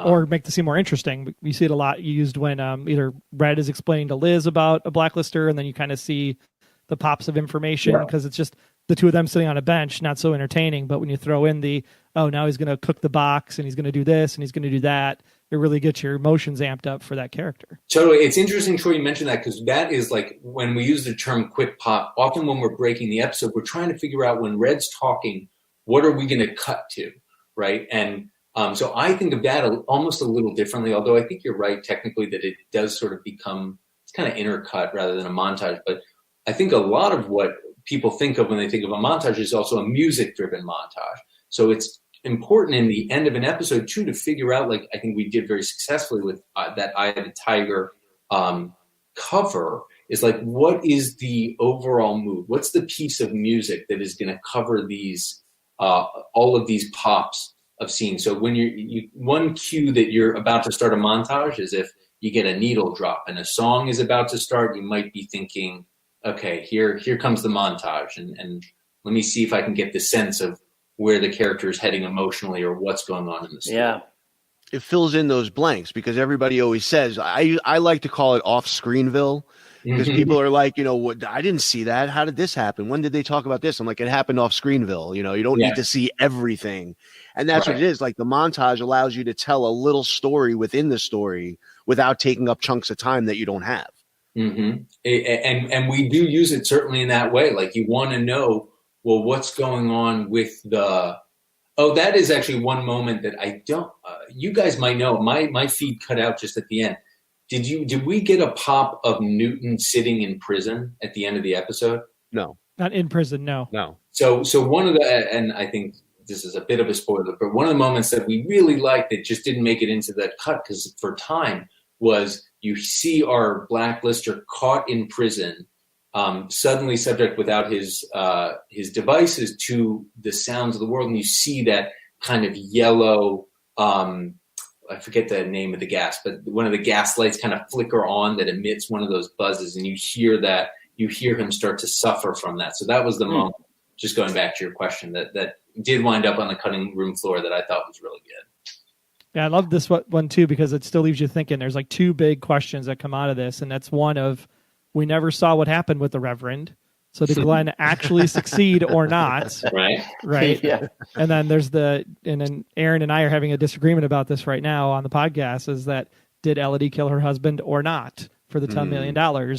Or make the scene more interesting. You see it a lot used when either Red is explaining to Liz about a blacklister, and then you kind of see the pops of information because it's just the two of them sitting on a bench, not so entertaining. But when you throw in now he's going to cook the box and he's going to do this and he's going to do that, it really gets your emotions amped up for that character. Totally. It's interesting, Troy, you mentioned that, because that is, like, when we use the term quick pop, often when we're breaking the episode, we're trying to figure out, when Red's talking, what are we going to cut to, right? And so I think of that almost a little differently, although I think you're right technically that it does sort of become, it's kind of intercut rather than a montage. But I think a lot of what people think of when they think of a montage is also a music-driven montage. So it's important in the end of an episode, too, to figure out, like I think we did very successfully with that Eye of the Tiger cover, is like, what is the overall mood? What's the piece of music that is going to cover these all of these pops of scenes? So when one cue that you're about to start a montage is if you get a needle drop and a song is about to start, you might be thinking, okay, here comes the montage, and let me see if I can get the sense of where the character is heading emotionally or what's going on in the story. Yeah. It fills in those blanks, because everybody always says, I like to call it off-screenville, because people are like, what, I didn't see that. How did this happen? When did they talk about this? I'm like, it happened off Screenville. You don't need to see everything. And that's what it is. Like, the montage allows you to tell a little story within the story without taking up chunks of time that you don't have. Mm-hmm. And we do use it certainly in that way. Like, you want to know, well, what's going on with that is actually one moment that I don't, you guys might know, my feed cut out just at the end. Did we get a pop of Newton sitting in prison at the end of the episode? No. Not in prison, no. No. So one of and I think this is a bit of a spoiler, but one of the moments that we really liked that just didn't make it into that cut because for time was you see our blacklister caught in prison, suddenly subject without his devices to the sounds of the world, and you see that kind of yellow, I forget the name of the gas, but one of the gas lights kind of flicker on that emits one of those buzzes, and you hear him start to suffer from that. So that was the moment, just going back to your question, that did wind up on the cutting room floor that I thought was really good. Yeah, I love this one too, because it still leaves you thinking. There's like two big questions that come out of this, and that's one of, we never saw what happened with the Reverend. So did Glen actually succeed or not? Right. Yeah. And then and then Aaron and I are having a disagreement about this right now on the podcast, is that did Elodie kill her husband or not for the $10 million?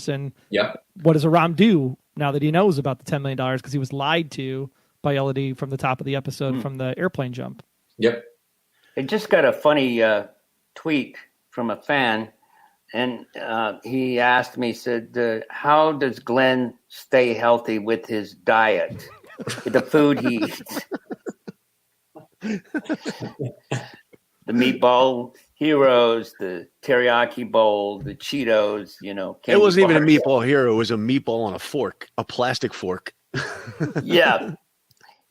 And Yep. what does Aram do now that he knows about the $10 million? Because he was lied to by Elodie from the top of the episode from the airplane jump. Yep. I just got a funny tweet from a fan, and he asked me, said, how does Glen stay healthy with his diet, with the food he eats? The meatball heroes, the teriyaki bowl, the Cheetos, It wasn't even a meatball hero. It was a meatball on a fork, a plastic fork. Yeah.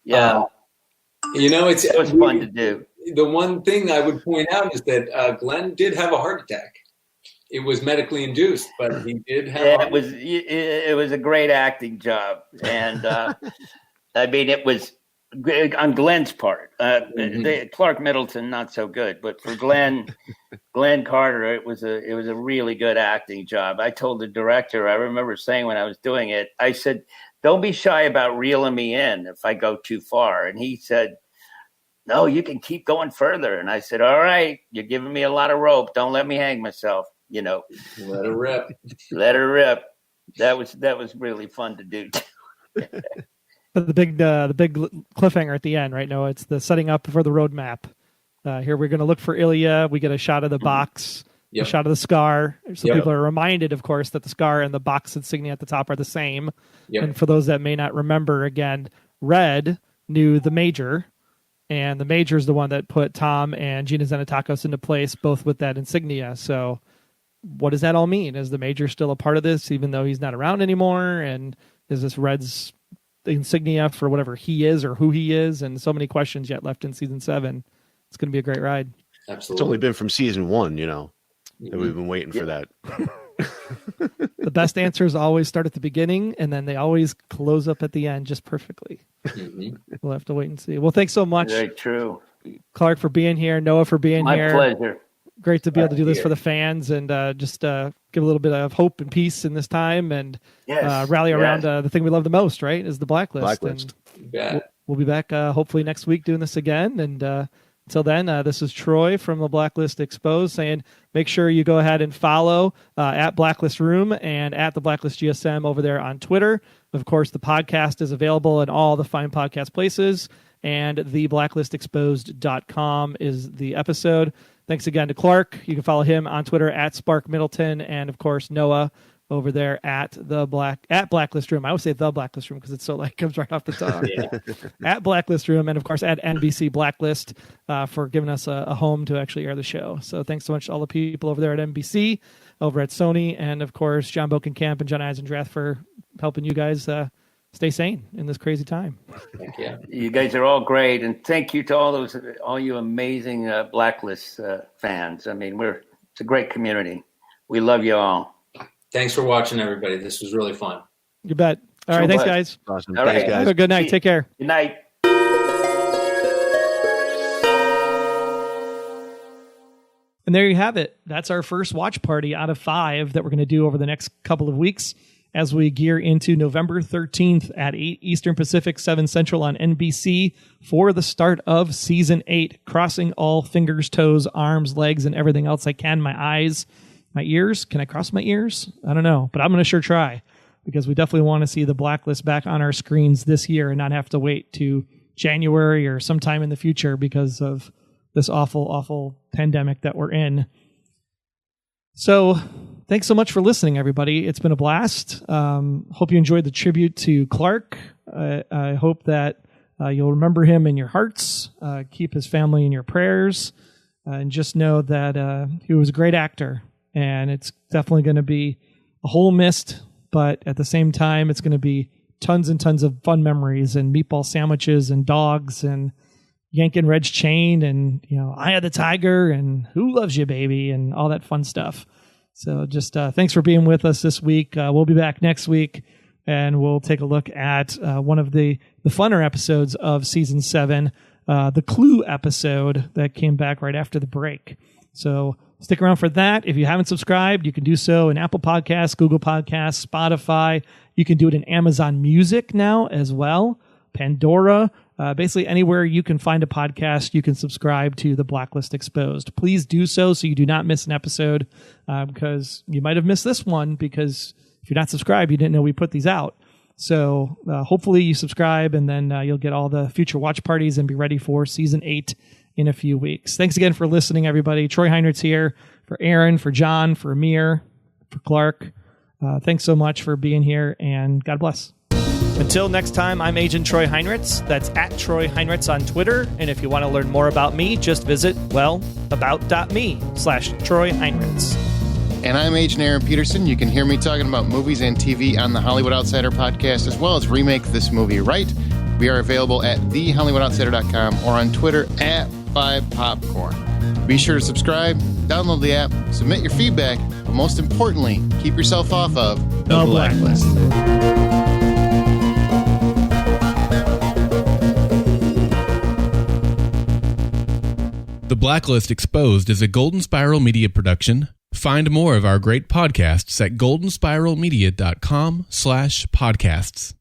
It was fun to do. The one thing I would point out is that Glenn did have a heart attack. It was medically induced, but he did have. It was a great acting job, and I mean, it was on Glenn's part. Clark Middleton not so good, but for Glen Carter, it was a really good acting job. I told the director, I remember saying when I was doing it, I said, "Don't be shy about reeling me in if I go too far," and he said, "No, you can keep going further." And I said, "All right, you're giving me a lot of rope. Don't let me hang myself. Let her rip. Let her rip." That was really fun to do. But the big cliffhanger at the end, right? No, it's the setting up for the roadmap. Here we're going to look for Ilya. We get a shot of the box, a shot of the scar. So people are reminded, of course, that the scar and the box insignia at the top are the same. Yep. And for those that may not remember, again, Red knew the Major. And the Major is the one that put Tom and Gina Xenotakos into place, both with that insignia. So what does that all mean? Is the Major still a part of this, even though he's not around anymore? And is this Red's insignia for whatever he is or who he is? And so many questions yet left in season 7. It's going to be a great ride. Absolutely. It's only been from season 1, that we've been waiting for that. The best answers always start at the beginning, and then they always close up at the end just perfectly. We'll have to wait and see. Well, thanks so much. Very true. Clark for being here, Noah for being here. My pleasure. Great to be able to do this for the fans and just give a little bit of hope and peace in this time and rally around the thing we love the most, right, is the Blacklist. And we'll be back hopefully next week doing this again. And until then, this is Troy from the Blacklist Exposed saying make sure you go ahead and follow at Blacklist Room and at the Blacklist GSM over there on Twitter. Of course, the podcast is available in all the fine podcast places, and theblacklistexposed.com is the episode. Thanks again to Clark. You can follow him on Twitter at Spark Middleton, and of course Noah over there at Blacklist Room. I always say the Blacklist Room because it's so comes right off the tongue. At Blacklist Room, and of course at NBC Blacklist for giving us a home to actually air the show. So thanks so much to all the people over there at NBC, over at Sony, and of course John Bokenkamp and John Eisendrath for helping you guys stay sane in this crazy time. Thank you. You guys are all great, and thank you to all you amazing Blacklist fans. I mean, it's a great community. We love you all. Thanks for watching, everybody. This was really fun. You bet. All right, thanks, guys. Awesome. All Thanks, right. guys. Have a good night. Take care. Good night. And there you have it. That's our first watch party out of 5 that we're going to do over the next couple of weeks as we gear into November 13th at 8 Eastern Pacific, 7 Central on NBC for the start of Season 8, crossing all fingers, toes, arms, legs, and everything else I can. My eyes, my ears. Can I cross my ears? I don't know, but I'm going to sure try because we definitely want to see the Blacklist back on our screens this year and not have to wait to January or sometime in the future because of this awful, awful pandemic that we're in. So thanks so much for listening, everybody. It's been a blast. Hope you enjoyed the tribute to Clark. I hope that you'll remember him in your hearts, keep his family in your prayers, and just know that he was a great actor. And it's definitely going to be a whole missed, but at the same time, it's going to be tons and tons of fun memories and meatball sandwiches and dogs and yanking Red's chain and, Eye of the Tiger and Who Loves You, Baby, and all that fun stuff. So just thanks for being with us this week. We'll be back next week, and we'll take a look at one of the funner episodes of Season 7, the Clue episode that came back right after the break. So stick around for that. If you haven't subscribed, you can do so in Apple Podcasts, Google Podcasts, Spotify. You can do it in Amazon Music now as well, Pandora. basically anywhere you can find a podcast, you can subscribe to the Blacklist Exposed. Please do so you do not miss an episode, because you might have missed this one, because if you're not subscribed, you didn't know we put these out. So hopefully you subscribe, and then you'll get all the future watch parties and be ready for season 8 in a few weeks. Thanks again for listening, everybody. Troy Heinrichs here for Aaron, for John, for Amir, for Clark. Thanks so much for being here, and God bless. Until next time, I'm Agent Troy Heinrichs. That's at Troy Heinrichs on Twitter. And if you want to learn more about me, just visit, about.me/Troy Heinrichs. And I'm Agent Aaron Peterson. You can hear me talking about movies and TV on the Hollywood Outsider podcast, as well as Remake This Movie Right. We are available at thehollywoodoutsiders.com or on Twitter at 5popcorn. Be sure to subscribe, download the app, submit your feedback, but most importantly, keep yourself off of the Blacklist. The Blacklist Exposed is a Golden Spiral Media production. Find more of our great podcasts at goldenspiralmedia.com/podcasts.